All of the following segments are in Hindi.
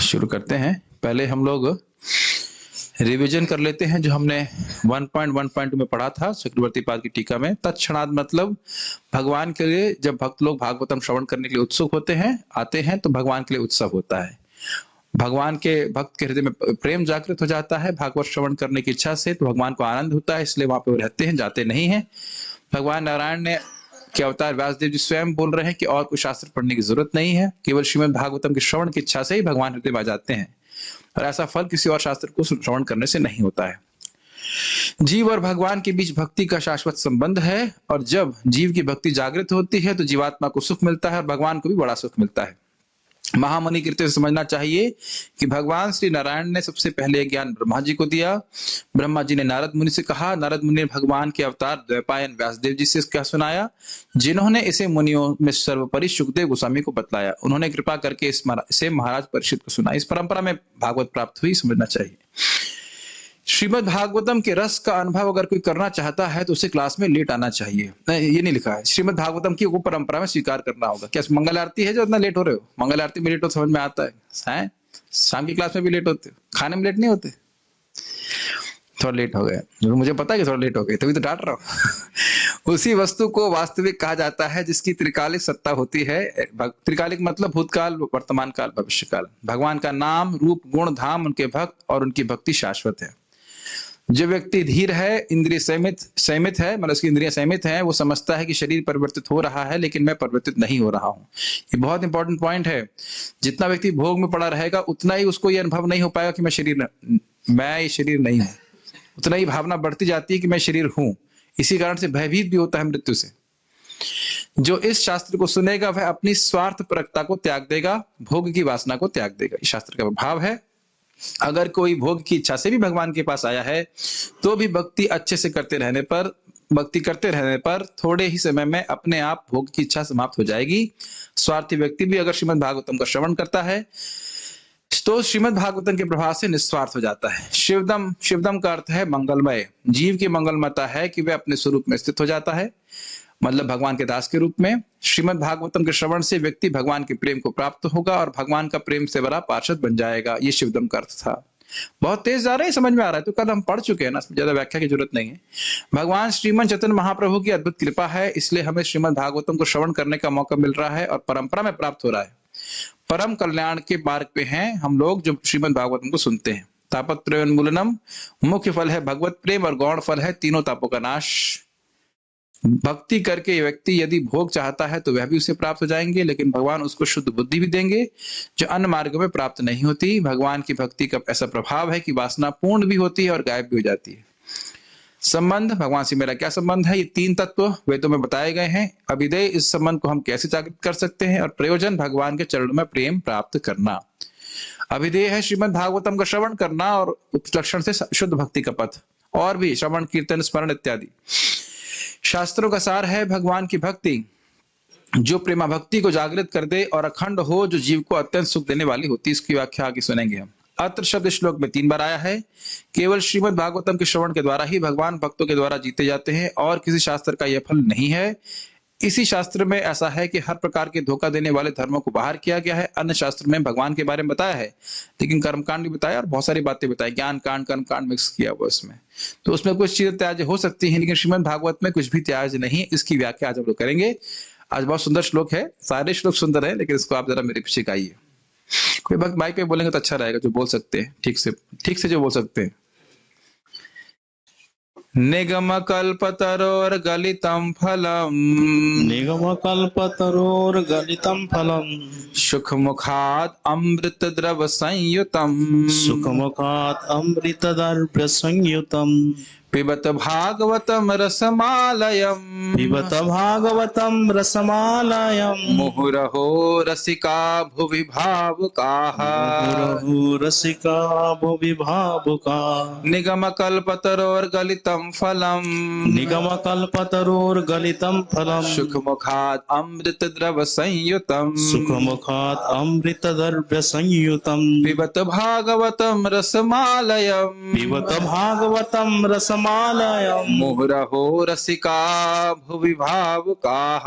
शुरू करते हैं। पहले हम लोग रिवीजन कर लेते हैं जो हमने 1.1.2 में पढ़ा था चक्रवर्ती पाद की टीका में। तत्क्षणात् मतलब भगवान के लिए जब भक्त लोग भागवतम श्रवण करने के लिए उत्सुक होते हैं, आते हैं, तो भगवान के लिए उत्सव होता है। भगवान के भक्त के हृदय में प्रेम जागृत हो जाता है भागवत श्रवण करने की इच्छा से, तो भगवान को आनंद होता है, इसलिए वहां पे वो रहते हैं, जाते नहीं हैं। भगवान नारायण ने के अवतार व्यासदेव जी स्वयं बोल रहे हैं कि और कोई शास्त्र पढ़ने की जरूरत नहीं है, केवल श्रीमद् भागवतम के श्रवण की इच्छा से ही भगवान हृदय में आ जाते हैं, और ऐसा फल किसी और शास्त्र को श्रवण करने से नहीं होता है। जीव और भगवान के बीच भक्ति का शाश्वत संबंध है, और जब जीव की भक्ति जागृत होती है तो जीवात्मा को सुख मिलता है और भगवान को भी बड़ा सुख मिलता है। महामुनि कृत्य से समझना चाहिए कि भगवान श्री नारायण ने सबसे पहले ज्ञान ब्रह्मा जी को दिया। ब्रह्मा जी ने नारद मुनि से कहा, नारद मुनि ने भगवान के अवतार द्वैपायन व्यासदेव जी से क्या सुनाया, जिन्होंने इसे मुनियों में सर्वोपरि सुखदेव गोस्वामी को बतलाया। उन्होंने कृपा करके इसे महाराज परीक्षित को सुना। इस परंपरा में भागवत प्राप्त हुई, समझना चाहिए। श्रीमद् भागवतम के रस का अनुभव अगर कोई करना चाहता है तो उसे क्लास में लेट आना चाहिए। ये नहीं लिखा है, श्रीमद् भागवतम की वो परंपरा में स्वीकार करना होगा। क्या मंगल आरती है जो इतना लेट हो रहे हो? मंगल आरती में लेट हो समझ में आता है? शाम की क्लास में भी लेट होते हो, खाने में लेट नहीं होते? थोड़ा लेट हो गए, मुझे पता है कि थोड़ा लेट हो गए, तभी तो डांट रहा हूँ। उसी वस्तु को वास्तविक कहा जाता है जिसकी त्रिकालिक सत्ता होती है। त्रिकालिक मतलब भूतकाल, वर्तमान काल, भविष्य काल। भगवान का नाम, रूप, गुण, धाम, उनके भक्त और उनकी भक्ति शाश्वत है। जो व्यक्ति धीर है, इंद्रिय संयमित है, मतलब उसकी इंद्रियां संयमित है, वो समझता है कि शरीर परिवर्तित हो रहा है लेकिन मैं परिवर्तित नहीं हो रहा हूँ। ये बहुत इंपॉर्टेंट पॉइंट है। जितना व्यक्ति भोग में पड़ा रहेगा उतना ही उसको ये अनुभव नहीं हो पाएगा कि मैं ये शरीर नहीं हूँ। उतना ही भावना बढ़ती जाती है कि मैं शरीर हूँ। इसी कारण से भयभीत भी होता है मृत्यु से। जो इस शास्त्र को सुनेगा वह अपनी स्वार्थ परकता को त्याग देगा, भोग की वासना को त्याग देगा। इस शास्त्र का भाव है। अगर कोई भोग की इच्छा से भी भगवान के पास आया है तो भी भक्ति अच्छे से करते रहने पर थोड़े ही समय में अपने आप भोग की इच्छा समाप्त हो जाएगी। स्वार्थी व्यक्ति भी अगर श्रीमद् भागवतम का श्रवण करता है तो श्रीमद् भागवतम के प्रभाव से निस्वार्थ हो जाता है। शिवदम का अर्थ है मंगलमय। जीव की मंगलमता है कि वह अपने स्वरूप में स्थित हो जाता है, मतलब भगवान के दास के रूप में। श्रीमद् भागवतम के श्रवण से व्यक्ति भगवान के प्रेम को प्राप्त होगा और भगवान का प्रेम से बड़ा पार्षद बन जाएगा। ये शिवदम का अर्थ था। बहुत तेज जा रहा है, समझ में आ रहा है? तो कल हम पढ़ चुके हैं ना, ज्यादा व्याख्या की जरूरत नहीं है। भगवान श्रीमन चैतन्य महाप्रभु की अद्भुत कृपा है, इसलिए हमें श्रीमद् भागवतम को श्रवण करने का मौका मिल रहा है और परंपरा में प्राप्त हो रहा है। परम कल्याण के मार्ग पे हैं हम लोग जो श्रीमद् भागवतम को सुनते हैं। तापत्रयोन्मूलनम, मुख्य फल है भगवत प्रेम और गौण फल है तीनों तापों का नाश। भक्ति करके व्यक्ति यदि भोग चाहता है तो वह भी उसे प्राप्त हो जाएंगे, लेकिन भगवान उसको शुद्ध बुद्धि भी देंगे जो अन्य मार्गों में प्राप्त नहीं होती। भगवान की भक्ति का ऐसा प्रभाव है कि वासना पूर्ण भी होती है और गायब भी हो जाती है। संबंध, भगवान से मेरा क्या संबंध है? ये तीन तत्व वेदों में बताए गए हैं। अभिधेय, इस संबंध को हम कैसे जागृत कर सकते हैं? और प्रयोजन, भगवान के चरणों में प्रेम प्राप्त करना। अभिधेय है श्रीमद् भागवतम का श्रवण करना और उपलक्षण से शुद्ध भक्ति का पथ, और भी श्रवण, कीर्तन, स्मरण इत्यादि। शास्त्रों का सार है भगवान की भक्ति जो प्रेमा भक्ति को जागृत कर दे और अखंड हो, जो जीव को अत्यंत सुख देने वाली होती। इसकी व्याख्या आगे सुनेंगे हम। अत्र शब्द श्लोक में 3 बार आया है। केवल श्रीमद् भागवतम के श्रवण के द्वारा ही भगवान भक्तों के द्वारा जीते जाते हैं और किसी शास्त्र का यह फल नहीं है। इसी शास्त्र में ऐसा है कि हर प्रकार के धोखा देने वाले धर्मों को बाहर किया गया है। अन्य शास्त्र में भगवान के बारे में बताया है, लेकिन कर्मकांड भी बताया और बहुत सारी बातें बताई, ज्ञान कांड, कर्म कांड मिक्स किया हुआ इसमें। तो उसमें कुछ चीजें त्याज्य हो सकती हैं, लेकिन श्रीमद् भागवत में कुछ भी त्याज्य नहीं। इसकी व्याख्या आज हम लोग करेंगे। आज बहुत सुंदर श्लोक है, सारे श्लोक सुंदर है, लेकिन इसको आप जरा मेरे पीछे गाइए। कोई भक्त माइक पे बोलेंगे तो अच्छा रहेगा, जो बोल सकते हैं ठीक से जो बोल सकते हैं। निगम कल्पतरोर्गलितं फलम्, निगम कल्पतरोर्गलितं फलम्, सुखमुखात् अमृत द्रव संयुतम्, सुखमुखात् अमृत द्रव्य संयुतम्, पिबत भागवतम रसमालयम्, पिबत भागवतं रसमालयम्, मुहुरहो रसिका भुवि भावुकाः, मुहुरहो रसिका भुवि भावुकाः। निगम कल्पतरोर्गलितं फलम्, निगम कल्पतरोर्गलितं फलम्, सुखमुखात् अमृत द्रव संयुतम्, सुखमुखात् अमृत द्रव्य संयुतम्, पिबत भागवतम रसमालयम्, पिबत भागवतं रसमालयम्, रसमालयम् मुहुरहो रसिका भुवि भावुकाः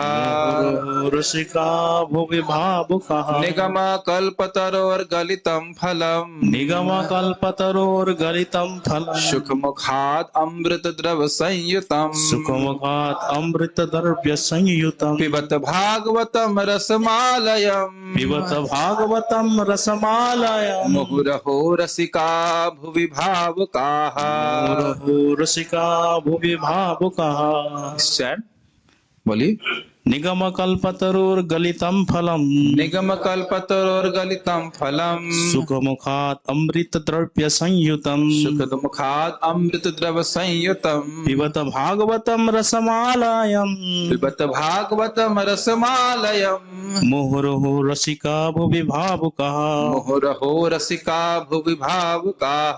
मुहुरहो रसिका भुवि भावुकाः निगम कल्पतरोर्गलितं फलम् निगमकल्पतरोर्गलितं फलम् सुखमुखात् अमृत द्रव संयुतम् सुखमुखात् अमृतद्रव्य संयुतम् पिबत भागवतम रसमालयम् पिबत भागवतं रसमालयम् मुहुरहो रसिका भुवि भावुकाः मुहुरहो रसिका भुवि भावुकाः बोलिए निगमकल्पतरोर्गलितं फलम् निगम कल्पतरोर्गलितं फलम् सुखमुखात् अमृतद्रव्य संयुतम् सुखमुखात् अमृत द्रव संयुतम् पिबत भागवतं रसमालयम् पिबत भागवतम रसमालयम् मुहुरहो रसिका भुवि भावुकाः मुहुरहो रसिका भुवि भावुकाः।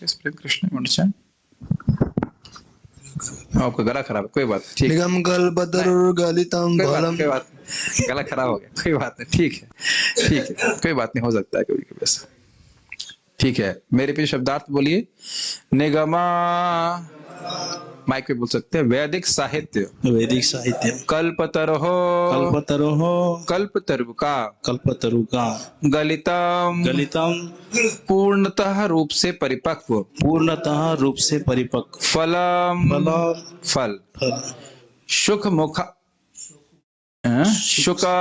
कृष्ण मनुष्य आपका गला खराब है, कोई बात नहीं, ठीक निगम कल्पतरुर्गलितं फलम् कोई बात नहीं, गला खराब हो गया, कोई बात नहीं, ठीक है, कोई बात नहीं, हो सकता है कभी कभी ऐसा, ठीक है। मेरे पे शब्दार्थ बोलिए। निगमा, माइक पे बोल सकते हैं। वैदिक साहित्य, वैदिक साहित्य कल्पतरोः कल्पतरोः कल्पतरुका कल्पतरुका गलितम गलितम पूर्णतः रूप से परिपक्व पूर्णतः रूप से परिपक्व फलम फलम फल फल सुख मुख शुका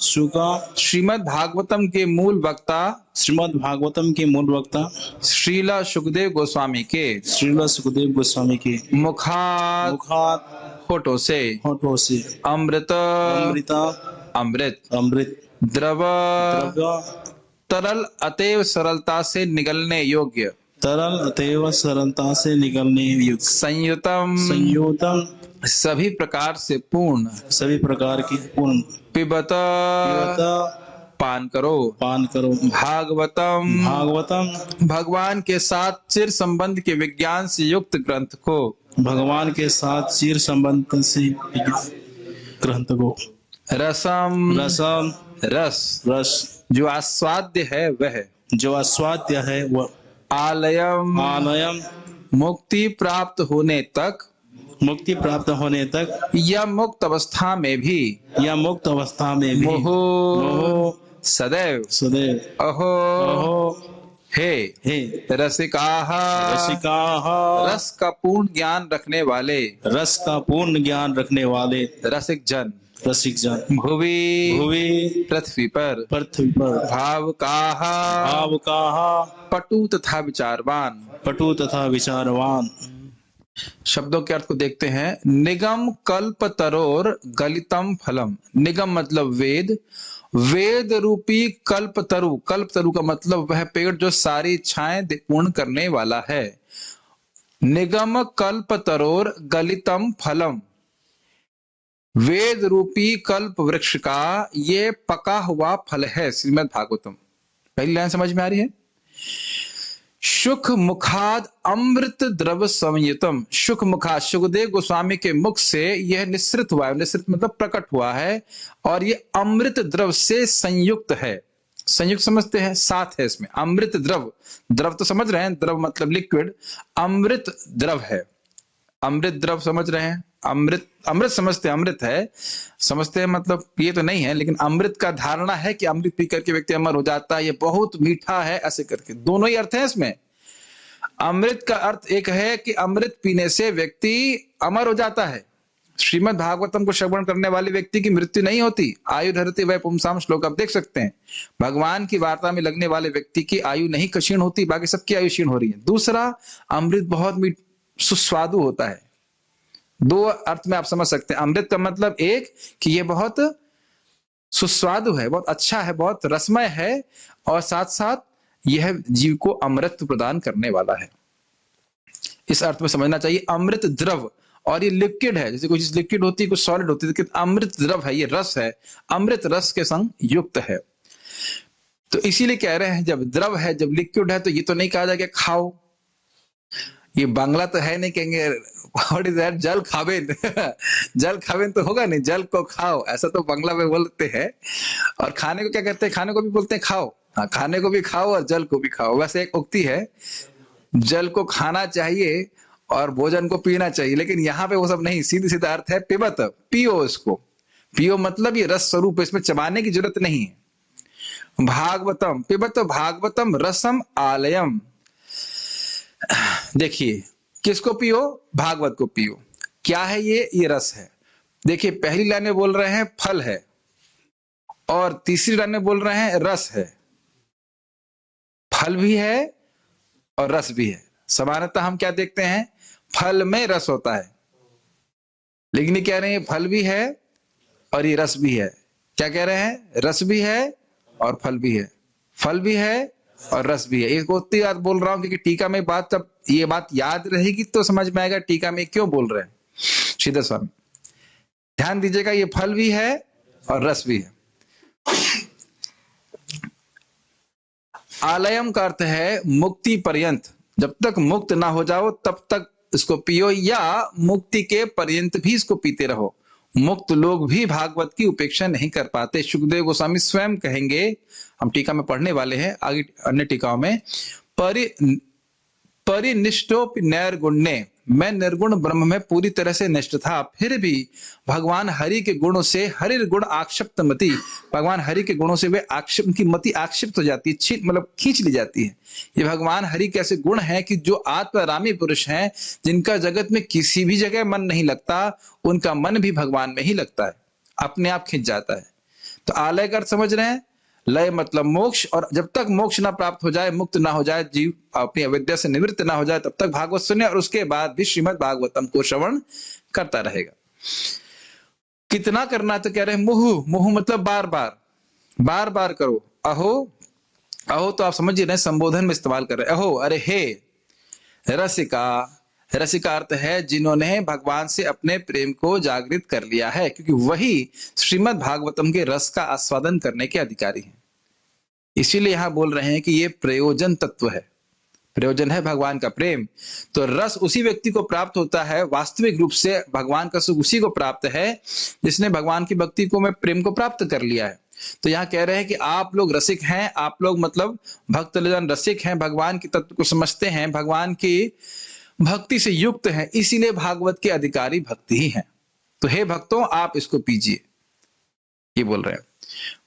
सुका श्रीमद् भागवतम के मूल वक्ता श्रीमद् भागवतम के मूल वक्ता श्रीला सुखदेव गोस्वामी के श्रील सुखदेव गोस्वामी के मुखात मुखात होठों से होठों से अमृत अमृता अमृत अमृत द्रव द्रव्य तरल अतएव सरलता से निगलने योग्य तरल अतएव सरलता से निकलने युक्त संयुतम संयोतम सभी प्रकार से पूर्ण सभी प्रकार की पूर्ण पिबत पान करो पान करो भागवतम भागवतम भगवान के साथ चिर संबंध के विज्ञान से युक्त ग्रंथ को भगवान के साथ चिर संबंध से ग्रंथ को रसम रसम रस रस जो आस्वाद्य है वह जो आस्वाद्य है वह आलयम आलयम मुक्ति प्राप्त होने तक मुक्ति प्राप्त होने तक या मुक्त अवस्था में भी या मुक्त अवस्था में भी मोह मोह सदैव सदैव अहो अहो हे हे रसिकाः रसिकाः रस का पूर्ण ज्ञान रखने वाले रस का पूर्ण ज्ञान रखने वाले रसिक जन रसिक जन भुवि भुवि पृथ्वी पर पृथ्वी पर भावकाः भावकाः पटु तथा विचारवान पटु तथा विचारवान। शब्दों के अर्थ को देखते हैं। निगम कल्प तरोर गलितम फलम। निगम मतलब वेद, वेद रूपी कल्प तरु का मतलब वह पेड़ जो सारी इच्छाएं पूर्ण करने वाला है। निगम कल्प तरोर गलितम फलम, वेद रूपी कल्प वृक्ष का ये पका हुआ फल है। श्रीमद् भागवतम। पहली लाइन समझ में आ रही है। सुख मुखाद अमृत द्रव संयुतम। सुख मुखाद, सुखदेव गोस्वामी के मुख से यह निसृत हुआ है। निसृत मतलब प्रकट हुआ है, और ये अमृत द्रव से संयुक्त है। संयुक्त समझते हैं, साथ है इसमें। अमृत द्रव, द्रव तो समझ रहे हैं, द्रव मतलब लिक्विड। अमृत द्रव है, अमृत द्रव समझ रहे हैं। अमृत, अमृत समझते हैं, अमृत है समझते हैं, मतलब ये तो नहीं है, लेकिन अमृत का धारणा है कि अमृत पी करके व्यक्ति अमर हो जाता है, ये बहुत मीठा है, ऐसे करके दोनों ही अर्थ है इसमें। अमृत का अर्थ एक है कि अमृत पीने से व्यक्ति अमर हो जाता है। श्रीमद् भागवतम को श्रवण करने वाले व्यक्ति की मृत्यु नहीं होती। आयु धरती वह पुंसाम श्लोक आप देख सकते हैं। भगवान की वार्ता में लगने वाले व्यक्ति की आयु नहीं क्षीण होती, बाकी सबकी आयु क्षीण हो रही है। दूसरा, अमृत बहुत सुस्वादु होता है। दो अर्थ में आप समझ सकते हैं। अमृत का मतलब एक कि ये बहुत सुस्वादु है, बहुत अच्छा है, बहुत रसमय है, और साथ साथ यह जीव को अमृत प्रदान करने वाला है। इस अर्थ में समझना चाहिए। अमृत द्रव, और ये लिक्विड है, जैसे कोई चीज लिक्विड होती है, कुछ सॉलिड होती है, लेकिन अमृत द्रव है, ये रस है, अमृत रस के संग युक्त है। तो इसीलिए कह रहे हैं जब द्रव है, जब लिक्विड है, तो ये तो नहीं कहा जाएगा खाओ। ये बांग्ला तो है नहीं, कहेंगे व्हाट इज दैट, जल खावेन जल खावेन तो होगा नहीं, जल को खाओ, ऐसा तो बांग्ला में बोलते हैं। और खाने को क्या कहते हैं? खाने को भी बोलते हैं खाओ। हाँ, खाने को भी खाओ और जल को भी खाओ। वैसे एक उक्ति है, जल को खाना चाहिए और भोजन को पीना चाहिए, लेकिन यहाँ पे वो सब नहीं, सीधी सीधा अर्थ है पिबत, पियो इसको। पियो मतलब ये रस स्वरूप, इसमें चबाने की जरूरत नहीं है। भागवतम पिबत भागवतम रसम आलयम। देखिए किसको पियो? भागवत को पियो। क्या है ये रस है। देखिए पहली लाइन में बोल रहे हैं फल है, और तीसरी लाइन में बोल रहे हैं रस है। फल भी है और रस भी है। सामान्यतः हम क्या देखते हैं? फल में रस होता है, लेकिन ये कह रहे हैं फल भी है और ये रस भी है। क्या कह रहे हैं? रस भी है और फल भी है, फल भी है और रस भी है। एक उतनी बात बोल रहा हूं क्योंकि टीका में बात, जब ये बात याद रहेगी तो समझ में आएगा टीका में क्यों बोल रहे हैं श्रीधर स्वामी। ध्यान दीजिएगा, ये फल भी है और रस भी है। आलयम का अर्थ है मुक्ति पर्यंत, जब तक मुक्त ना हो जाओ तब तक इसको पियो, या मुक्ति के पर्यंत भी इसको पीते रहो। मुक्त लोग भी भागवत की उपेक्षा नहीं कर पाते। सुखदेव गोस्वामी स्वयं कहेंगे, हम टीका में पढ़ने वाले हैं आगे अन्य टीकाओं में, परिनिष्टोपि नैर्गुण्ये, मैं निर्गुण ब्रह्म में पूरी तरह से निष्ठ था, फिर भी भगवान हरि के गुणों से, हरि गुण आक्षिप्त मति, भगवान हरि के गुणों से वे आक्षिप्त, उनकी मति आक्षिप्त हो जाती है, मतलब खींच ली जाती है। ये भगवान हरि के ऐसे गुण हैं कि जो आत्मारामी पुरुष हैं, जिनका जगत में किसी भी जगह मन नहीं लगता, उनका मन भी भगवान में ही लगता है, अपने आप खिंच जाता है। तो आलय का अर्थ समझ रहे हैं? लय मतलब मोक्ष, और जब तक मोक्ष ना प्राप्त हो जाए, मुक्त ना हो जाए, जीव अपनी अविद्या से निवृत्त ना हो जाए, तब तक भागवत सुने, और उसके बाद भी श्रीमद् भागवतम को श्रवण करता रहेगा। कितना करना? तो कह रहे हैं मुहु, मुहु मतलब बार बार, बार बार करो। अहो, अहो तो आप समझ रहे हैं, संबोधन में इस्तेमाल कर रहे हैं। अहो अरे हे रसिका, रसिका अर्थ है जिन्होंने भगवान से अपने प्रेम को जागृत कर लिया है, क्योंकि वही श्रीमद् भागवतम के रस का आस्वादन करने के अधिकारी हैं। इसीलिए यहां बोल रहे हैं कि ये प्रयोजन तत्व है, प्रयोजन है भगवान का प्रेम। तो रस उसी व्यक्ति को प्राप्त होता है, वास्तविक रूप से भगवान का सुख उसी को प्राप्त है जिसने भगवान की भक्ति को, में प्रेम को प्राप्त कर लिया है। तो यहाँ कह रहे हैं कि आप लोग रसिक हैं, आप लोग मतलब भक्तजन रसिक हैं, भगवान के तत्व को समझते हैं, भगवान की भक्ति से युक्त हैं, इसीलिए भागवत के अधिकारी भक्ति ही हैं। तो हे भक्तों, आप इसको पीजिए, ये बोल रहे हैं।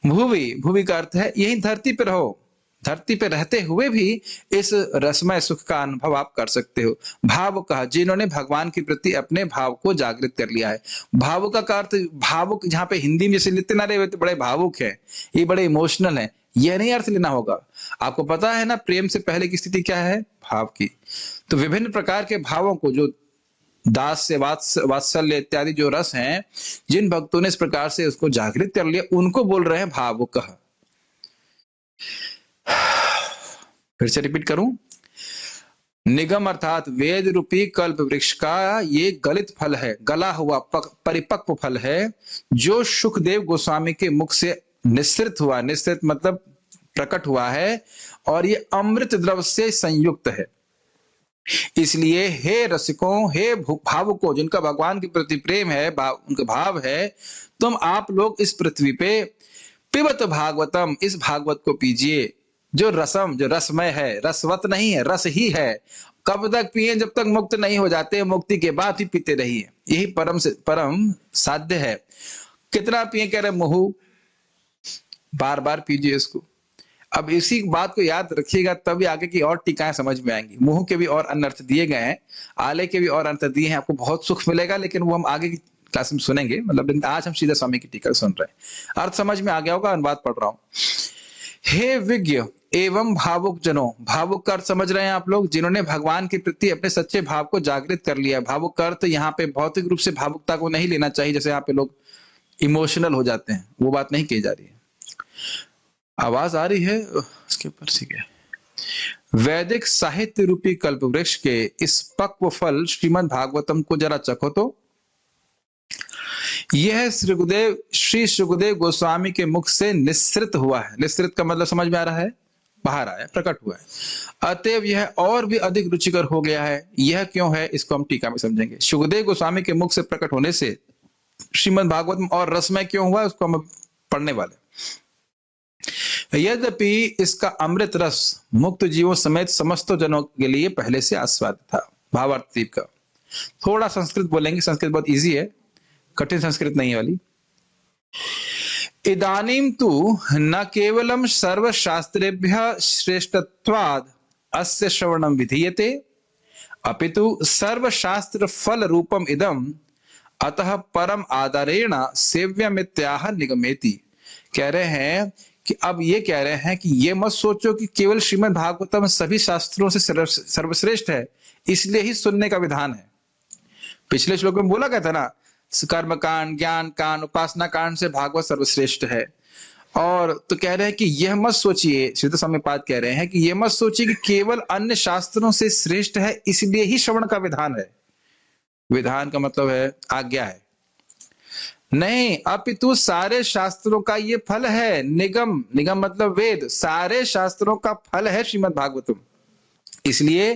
भुवि, भुवि का अर्थ है यही धरती पर रहो, धरती पर रहते हुए भी इस रसमय सुख का अनुभव आप कर सकते हो। भाव कहा, जिन्होंने भगवान के प्रति अपने भाव को जागृत कर लिया है। भावुक का अर्थ, भावुक जहां पे हिंदी में जैसे लिखते ना रहे तो बड़े भावुक है, ये बड़े इमोशनल है, यह नहीं अर्थ लेना होगा। आपको पता है ना प्रेम से पहले की स्थिति क्या है? भाव की। तो विभिन्न प्रकार के भावों को, जो दास से वात्सल्य इत्यादि जो रस हैं, जिन भक्तों ने इस प्रकार से उसको जागृत कर लिया, उनको बोल रहे हैं भावुक। फिर से रिपीट करूं, निगम अर्थात वेद रूपी कल्प वृक्ष का ये गलित फल है, गला हुआ परिपक्व फल है, जो सुखदेव गोस्वामी के मुख से निस्सृत हुआ, निस्सृत मतलब प्रकट हुआ है, और ये अमृत द्रव से संयुक्त है। इसलिए हे रसिकों, हे भावुकों, जिनका भगवान के प्रति प्रेम है, उनका भाव है, तुम आप लोग इस पृथ्वी पे पिबत भागवतम, इस भागवत को पीजिए, जो रसम, जो रसमय है, रसवत नहीं है, रस ही है। कब तक पिए? जब तक मुक्त नहीं हो जाते, मुक्ति के बाद ही पीते रहिए, यही परम साध्य है। कितना पिए? कह रहे मुहु, बार बार पीजिए इसको। अब इसी बात को याद रखिएगा, तभी आगे की और टीकाएं समझ में आएंगी। मुहु के भी और अन्य अर्थ दिए गए हैं, आले के भी और अर्थ दिए हैं, आपको बहुत सुख मिलेगा, लेकिन वो हम आगे की क्लास में सुनेंगे। मतलब आज हम सीधा स्वामी की टीका सुन रहे हैं, अर्थ समझ में आ गया होगा, अनुवाद पढ़ रहा हूं। हे विज्ञ एवं भावुक जनों, भावुक का अर्थ समझ रहे हैं आप लोग, जिन्होंने भगवान के प्रति अपने सच्चे भाव को जागृत कर लिया। भावुक का अर्थ यहाँ पे भौतिक रूप से भावुकता को नहीं लेना चाहिए, जैसे यहाँ पे लोग इमोशनल हो जाते हैं, वो बात नहीं की जा रही है। आवाज आ रही है उसके ऊपर? ठीक है। वैदिक साहित्य रूपी कल्प वृक्ष के इस पक्व फल श्रीमद् भागवतम को जरा चखो तो। यह श्री सुखदेव गोस्वामी के मुख से निस्सृत हुआ है। निस्सृत का मतलब समझ में आ रहा है? बाहर आया, प्रकट हुआ है। अतएव यह और भी अधिक रुचिकर हो गया है। यह क्यों है, इसको हम टीका में समझेंगे। सुखदेव गोस्वामी के मुख से प्रकट होने से श्रीमद् भागवतम और रसमय क्यों हुआ, उसको हम पढ़ने वाले। यद्यपि इसका अमृत रस मुक्त जीवों समेत समस्त जनों के लिए पहले से आस्वाद था। भावार्थ दीप का। थोड़ा संस्कृत बोलेंगे, संस्कृत बहुत इजी है, कठिन संस्कृत नहीं है वाली। इदानीं तु न केवलं सर्वशास्त्रेभ्यः श्रेष्ठत्वाद् अस्य श्रवणं विधीयते अपितु सर्वशास्त्र फल रूपम इदम अतः परम आदरेण सेव्यमित्याह निगमेति। कह रहे हैं कि अब ये कह रहे हैं कि ये मत सोचो कि केवल श्रीमद् भागवतम सभी शास्त्रों से सर्वश्रेष्ठ है इसलिए ही सुनने का विधान है। पिछले श्लोक में बोला गया था ना, कर्म कांड, ज्ञान कांड, उपासना कांड से भागवत सर्वश्रेष्ठ है। और तो कह रहे हैं कि यह मत सोचिए, श्रीधर स्वामी पाद कह रहे हैं कि यह मत सोचिए कि केवल अन्य शास्त्रों से श्रेष्ठ है इसलिए ही श्रवण का विधान है। विधान का मतलब है आज्ञा है, नहीं अपितु सारे शास्त्रों का ये फल है। निगम, निगम मतलब वेद, सारे शास्त्रों का फल है श्रीमद् भागवतम, इसलिए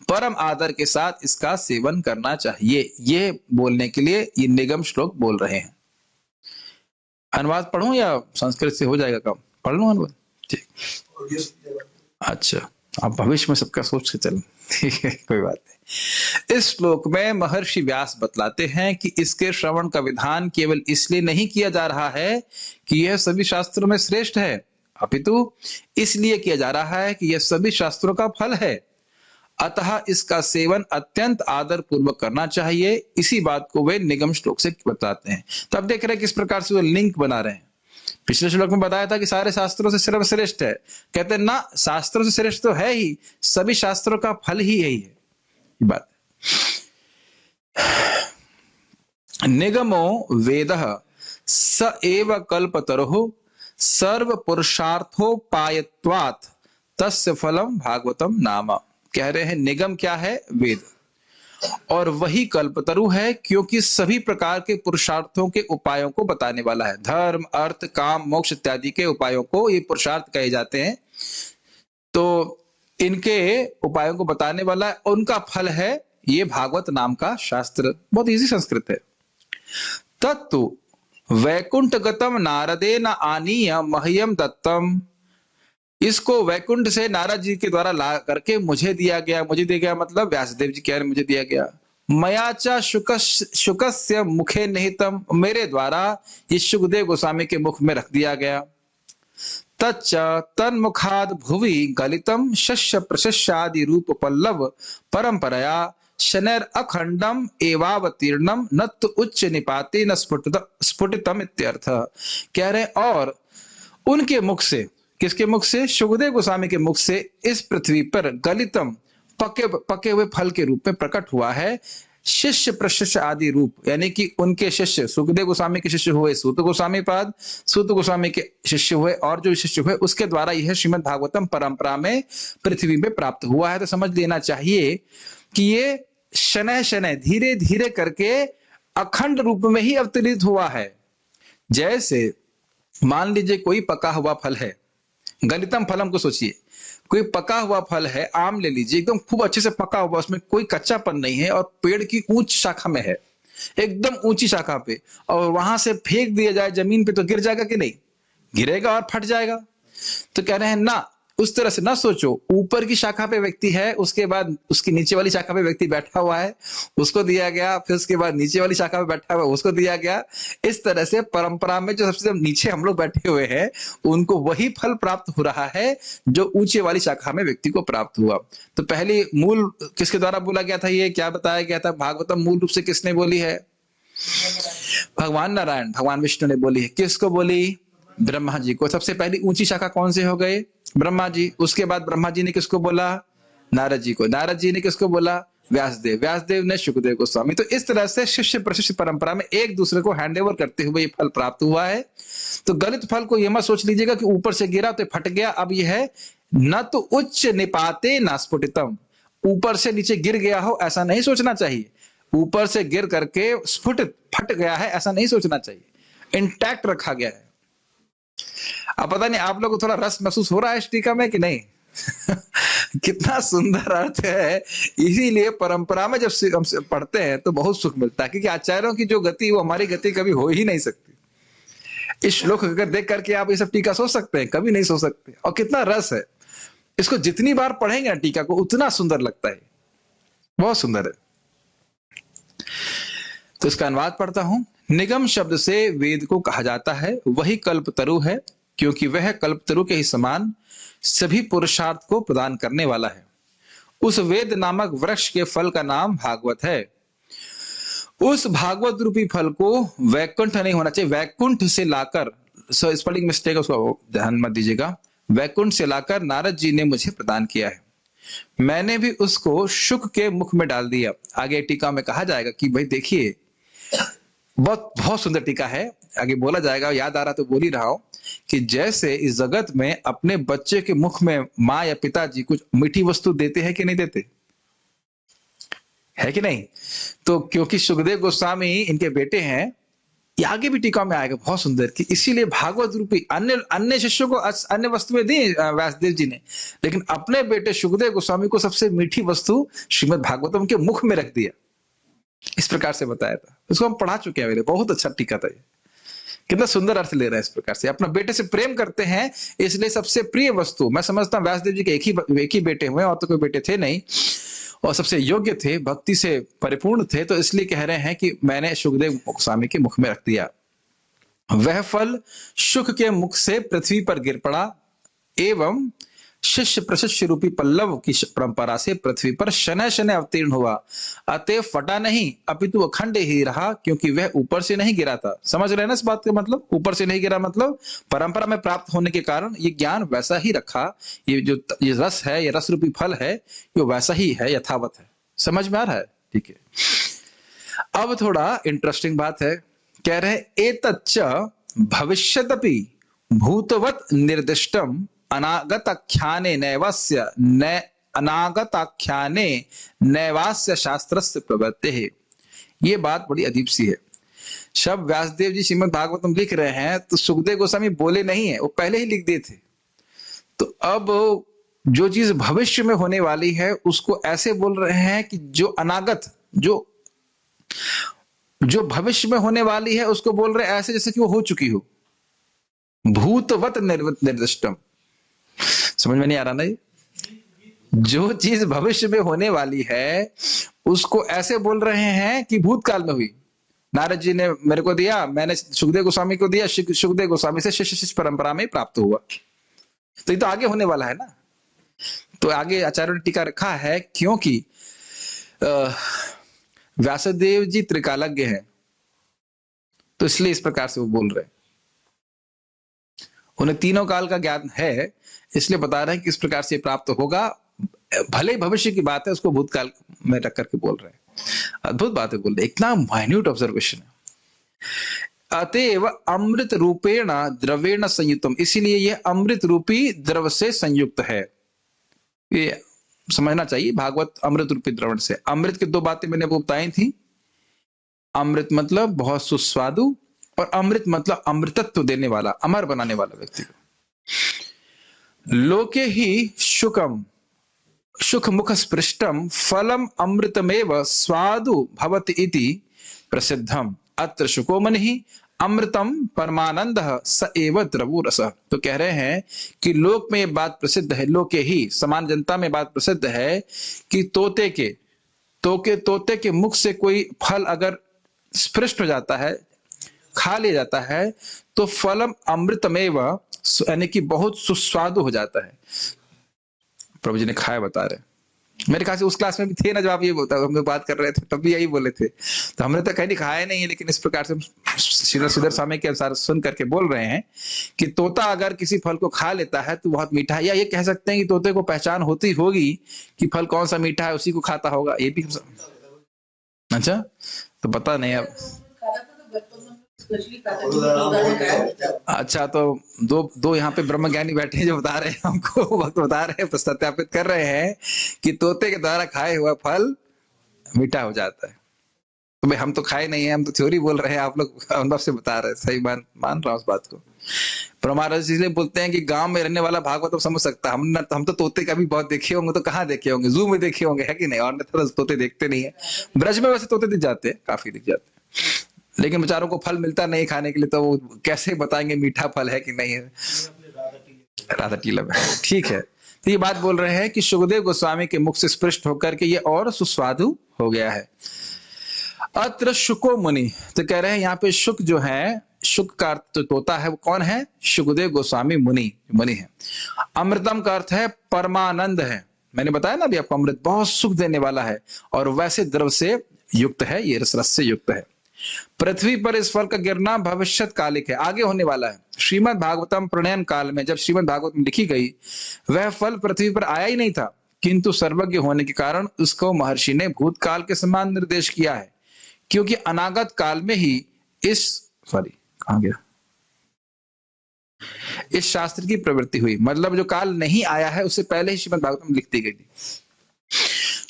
परम आदर के साथ इसका सेवन करना चाहिए। ये बोलने के लिए ये निगम श्लोक बोल रहे हैं। अनुवाद पढ़ूं या संस्कृत से हो जाएगा काम? पढ़ लूं अनुवाद? ठीक, अच्छा, आप भविष्य में सबका सोच के चलें, ठीक है, कोई बात नहीं। इस श्लोक में महर्षि व्यास बतलाते हैं कि इसके श्रवण का विधान केवल इसलिए नहीं किया जा रहा है कि यह सभी शास्त्रों में श्रेष्ठ है, अपितु इसलिए किया जा रहा है कि यह सभी शास्त्रों का फल है, अतः इसका सेवन अत्यंत आदर पूर्वक करना चाहिए। इसी बात को वे निगम श्लोक से बताते हैं। तो अब देख रहे हैं किस प्रकार से वो लिंक बना रहे हैं। पिछले श्लोक में बताया था कि सारे शास्त्रों से सर्वश्रेष्ठ है, कहते हैं ना शास्त्रों से श्रेष्ठ तो है ही, सभी शास्त्रों का फल ही यही है। ये बात निगमो वेदः स एव कल्पतरुः सर्व पुरुषार्थोपायत्वात् तस्य फलम भागवतम नाम। कह रहे हैं निगम क्या है? वेद, और वही कल्पतरु है क्योंकि सभी प्रकार के पुरुषार्थों के उपायों को बताने वाला है। धर्म, अर्थ, काम, मोक्ष इत्यादि के उपायों को ये पुरुषार्थ कहे जाते हैं। तो इनके उपायों को बताने वाला है, उनका फल है ये भागवत नाम का शास्त्र। बहुत इजी संस्कृत है। तत्तु वैकुंठगतम नारदेन आनीय मह्यम दत्तम, इसको वैकुंठ से नारद जी के द्वारा ला करके मुझे दिया गया। मुझे दिया गया मतलब व्यासदेव जी कह रहे मुझे दिया गया। मयाचा शुकस्य मुखे निहितम, मेरे द्वारा ये सुखदेव गोस्वामी के मुख में रख दिया गया। तच्च तन्मुखाद भुवि गलितम शस्य प्रशस्यादि रूप पल्लव परंपरया शनैर अखंडम एवावतीर्णम नत्तु उच्च निपाते न स्फुटितम इत्यर्थ। कह रहे और उनके मुख से, किसके मुख से? सुखदेव गोस्वामी के मुख से इस पृथ्वी पर गलितम पके हुए फल के रूप में प्रकट हुआ है शिष्य प्रशिष्य आदि रूप, यानी कि उनके शिष्य, सुखदेव गोस्वामी के शिष्य हुए सूत गोस्वामी पाद, सूत गोस्वामी के शिष्य हुए और जो शिष्य हुए उसके द्वारा यह श्रीमद् भागवतम परंपरा में पृथ्वी में प्राप्त हुआ है। तो समझ लेना चाहिए कि ये शनय शनय धीरे धीरे करके अखंड रूप में ही अवतरित हुआ है। जैसे मान लीजिए कोई पका हुआ फल है, गलितम फलम को सोचिए, कोई पका हुआ फल है, आम ले लीजिए, एकदम खूब अच्छे से पका हुआ, उसमें कोई कच्चापन नहीं है और पेड़ की ऊंच शाखा में है, एकदम ऊंची शाखा पे, और वहां से फेंक दिया जाए जमीन पे तो गिर जाएगा कि नहीं? गिरेगा और फट जाएगा। तो कह रहे हैं ना, उस तरह से ना सोचो। ऊपर की शाखा पे व्यक्ति है, उसके बाद उसकी नीचे वाली शाखा पे व्यक्ति बैठा हुआ है, उसको दिया गया, फिर उसके बाद नीचे वाली शाखा पे बैठा हुआ है, उसको दिया गया। इस तरह से परंपरा में जो सबसे नीचे हम लोग बैठे हुए हैं उनको वही फल प्राप्त हो रहा है जो ऊंचे वाली शाखा में व्यक्ति को प्राप्त हुआ। तो पहली मूल किसके द्वारा बोला गया था? ये क्या बताया गया था? भागवतम मूल रूप से किसने बोली है? भगवान नारायण, भगवान विष्णु ने बोली है। किसको बोली? ब्रह्मा जी को। सबसे पहली ऊंची शाखा कौन से हो गए? ब्रह्मा जी। उसके बाद ब्रह्मा जी ने किसको बोला? नारद जी को। नारद जी ने किसको बोला? व्यासदेव। व्यासदेव ने सुखदेव गोस्वामी। तो इस तरह से शिष्य प्रशिष्य परंपरा में एक दूसरे को हैंडओवर करते हुए ये फल प्राप्त हुआ है। तो गलित फल को यह मत सोच लीजिएगा कि ऊपर से गिरा तो फट गया। अब यह है न तो उच्च निपाते न स्फुटितम, ऊपर से नीचे गिर गया हो ऐसा नहीं सोचना चाहिए। ऊपर से गिर करके स्फुटित फट गया है ऐसा नहीं सोचना चाहिए, इंटैक्ट रखा गया है। अब पता नहीं आप लोग को थोड़ा रस महसूस हो रहा है इस टीका में कि नहीं? कितना सुंदर अर्थ है। इसीलिए परंपरा में जब हम पढ़ते हैं तो बहुत सुख मिलता है, क्योंकि आचार्यों की जो गति वो हमारी गति कभी हो ही नहीं सकती। इस श्लोक अगर देख करके आप ये सब टीका सोच सकते हैं? कभी नहीं सोच सकते। और कितना रस है, इसको जितनी बार पढ़ेंगे टीका को उतना सुंदर लगता है। बहुत सुंदर है। तो इसका अनुवाद पढ़ता हूं। निगम शब्द से वेद को कहा जाता है, वही कल्पतरु है, क्योंकि वह कल्पतरु के ही समान सभी पुरुषार्थ को प्रदान करने वाला है। उस वेद नामक वृक्ष के फल का नाम भागवत है। उस भागवत रूपी फल को वैकुंठ नहीं होना चाहिए, वैकुंठ से लाकर, स्पेलिंग मिस्टेक है, उसको ध्यान मत दीजिएगा, वैकुंठ से लाकर नारद जी ने मुझे प्रदान किया है। मैंने भी उसको शुक के मुख में डाल दिया। आगे टीका में कहा जाएगा कि भाई देखिए, बहुत बहुत सुंदर टीका है, आगे बोला जाएगा, याद आ रहा तो बोल ही रहा हूं कि जैसे इस जगत में अपने बच्चे के मुख में माँ या पिताजी कुछ मीठी वस्तु देते हैं कि नहीं देते, है कि नहीं? तो क्योंकि सुखदेव गोस्वामी इनके बेटे हैं, ये आगे भी टीका में आएगा बहुत सुंदर, कि इसीलिए भागवत रूपी अन्य अन्य शिष्यों को अन्य वस्तुएं दी व्यासदेव जी ने, लेकिन अपने बेटे सुखदेव गोस्वामी को सबसे मीठी वस्तु श्रीमद् भागवतम के मुख में रख दिया। इस प्रकार से बताया था, इसको हम पढ़ा चुके हैं मेरे, बहुत अच्छा टीका था ये। कितना सुंदर अर्थ ले रहा है इस प्रकार से, अपना बेटे से प्रेम करते हैं इसलिए सबसे प्रिय वस्तु, मैं समझता हूँ व्यासदेव जी के एक ही बेटे हुए, और तो कोई बेटे थे नहीं, और सबसे योग्य थे, भक्ति से परिपूर्ण थे, तो इसलिए कह रहे हैं कि मैंने सुखदेव गोस्वामी के मुख में रख दिया। वह फल शुक के मुख से पृथ्वी पर गिर पड़ा एवं शिष्य प्रशिष्य रूपी पल्लव की परंपरा से पृथ्वी पर शनय शनय अवतीर्ण हुआ, अतः फटा नहीं अपितु अखंड ही रहा, क्योंकि वह ऊपर से नहीं गिरा था। समझ रहे हैं ना इस बात का मतलब? ऊपर से नहीं गिरा मतलब परंपरा में प्राप्त होने के कारण ये ज्ञान वैसा ही रखा, ये रस है, ये रस रूपी फल है, ये वैसा ही है, यथावत है। समझ में आ रहा है? ठीक है। अब थोड़ा इंटरेस्टिंग बात है, कह रहे एतच्च भविष्यदपि भूतवत निर्दिष्टम अनागताख्याने नैवास्य अनागताख्याने नैवास्य शास्त्रस्य प्रवृत्ति है। ये बात बड़ी अजीब सी है। शब्द व्यासदेव जी श्रीमद् भागवतम लिख रहे हैं तो सुखदेव गोस्वामी बोले नहीं है, वो पहले ही लिख दिए थे। तो अब जो चीज भविष्य में होने वाली है उसको ऐसे बोल रहे हैं कि जो अनागत, जो भविष्य में होने वाली है उसको बोल रहे हैं ऐसे जैसे कि वो हो चुकी हो। भूतवत निर्दिष्टम, समझ में नहीं आ रहा ना? ये जो चीज भविष्य में होने वाली है उसको ऐसे बोल रहे हैं कि भूतकाल में हुई। नारद जी ने मेरे को दिया, मैंने सुखदेव गोस्वामी को दिया, सुखदेव गोस्वामी से शिष्य शिष्य परंपरा में प्राप्त हुआ, तो ये तो आगे होने वाला है ना। तो आगे आचार्यों ने टीका रखा है, क्योंकि व्यासदेव जी त्रिकालज्ञ हैं, तो इसलिए इस प्रकार से वो बोल रहे हैं। उन्हें तीनों काल का ज्ञान है, इसलिए बता रहे हैं कि इस प्रकार से प्राप्त होगा। भले ही भविष्य की बात है, उसको भूतकाल में रख करके बोल रहे हैं। अद्भुत बात है बोल रहे, इतना माइन्यूट ऑब्जर्वेशन है। अतएव अमृत रूपेण द्रवेण संयुक्तम, इसीलिए यह अमृत रूपी द्रव से संयुक्त है। ये समझना चाहिए, भागवत अमृत रूपी द्रवण से। अमृत की दो बातें मैंने वो बताई थी, अमृत मतलब बहुत सुस्वादु, और अमृत मतलब अमृतत्व देने वाला, अमर बनाने वाला व्यक्ति को। लोके ही शुकम सुख मुख स्पृष्टम फलम अमृतमेव स्वादु भवति इति प्रसिद्धम, अत्र शुको मनिहि अमृतम परमानंद स एव द्रवो रस। तो कह रहे हैं कि लोक में ये बात प्रसिद्ध है, लोके ही समान जनता में बात प्रसिद्ध है कि तोते के मुख से कोई फल अगर स्पृष्ट हो जाता है, खा लिया जाता है, तो फलम अमृतमेव, यानी कि बहुत सुस्वादु हो जाता है। प्रभु जी ने खाया बता रहे, मेरे ख्याल से उस क्लास में भी थे ना जब आप ये हम लोग बात कर रहे थे, तब भी यही बोले थे। तो हमने तो कहीं खाया नहीं है, लेकिन इस प्रकार से श्रीधर स्वामी के अनुसार सुन करके बोल रहे हैं कि तोता अगर किसी फल को खा लेता है तो बहुत मीठा है, या ये कह सकते हैं कि तोते को पहचान होती होगी कि फल कौन सा मीठा है, उसी को खाता होगा। ये भी अच्छा, तो पता नहीं अब। अच्छा, तो दो यहाँ पे ब्रह्मज्ञानी बैठे हैं जो बता रहे हैं हमको, वक्त बता रहे हैं, सत्यापित कर रहे हैं कि तोते के द्वारा खाए हुआ फल मीठा हो जाता है। तो भाई हम तो खाए नहीं है, हम तो थ्योरी बोल रहे हैं, आप लोग अनुभव से बता रहे हैं। सही मान रहा हूँ उस बात को। परमारस इसलिए बोलते हैं कि गांव में रहने वाला भागवत तो समझ सकता है। हम तो तोते कभी बहुत देखे होंगे, तो कहाँ देखे होंगे, जू में देखे होंगे, है कि नहीं? और तो तोते देखते नहीं है। ब्रज में वैसे तोते दिख जाते हैं, काफी दिख जाते हैं, लेकिन बेचारों को फल मिलता नहीं खाने के लिए, तो वो कैसे बताएंगे मीठा फल है कि नहीं है? राधा टीला में, ठीक है। तो ये बात बोल रहे हैं कि सुखदेव गोस्वामी के मुख से स्पष्ट होकर के ये और सुस्वादु हो गया है। अत्र शुको मुनि, तो कह रहे हैं यहाँ पे शुक जो है, शुक का अर्थ तो तोता है, वो कौन है? सुखदेव गोस्वामी मुनि है। अमृतम का अर्थ है परमानंद है। मैंने बताया ना अभी आपको, अमृत बहुत सुख देने वाला है और वैसे द्रव से युक्त है, ये रस से युक्त है। पृथ्वी पर इस फल का गिरना भविष्यत कालिक है, आगे होने वाला है। श्रीमद् भागवतम प्रणयन काल में जब श्रीमद् भागवत में लिखी गई, वह फल पृथ्वी पर आया ही नहीं था, किंतु सर्वज्ञ होने के कारण उसको महर्षि ने भूतकाल के समान निर्देश किया है, क्योंकि अनागत काल में ही कहां गया, इस शास्त्र की प्रवृत्ति हुई। मतलब जो काल नहीं आया है उससे पहले ही श्रीमद् भागवत में लिख दी गई थी।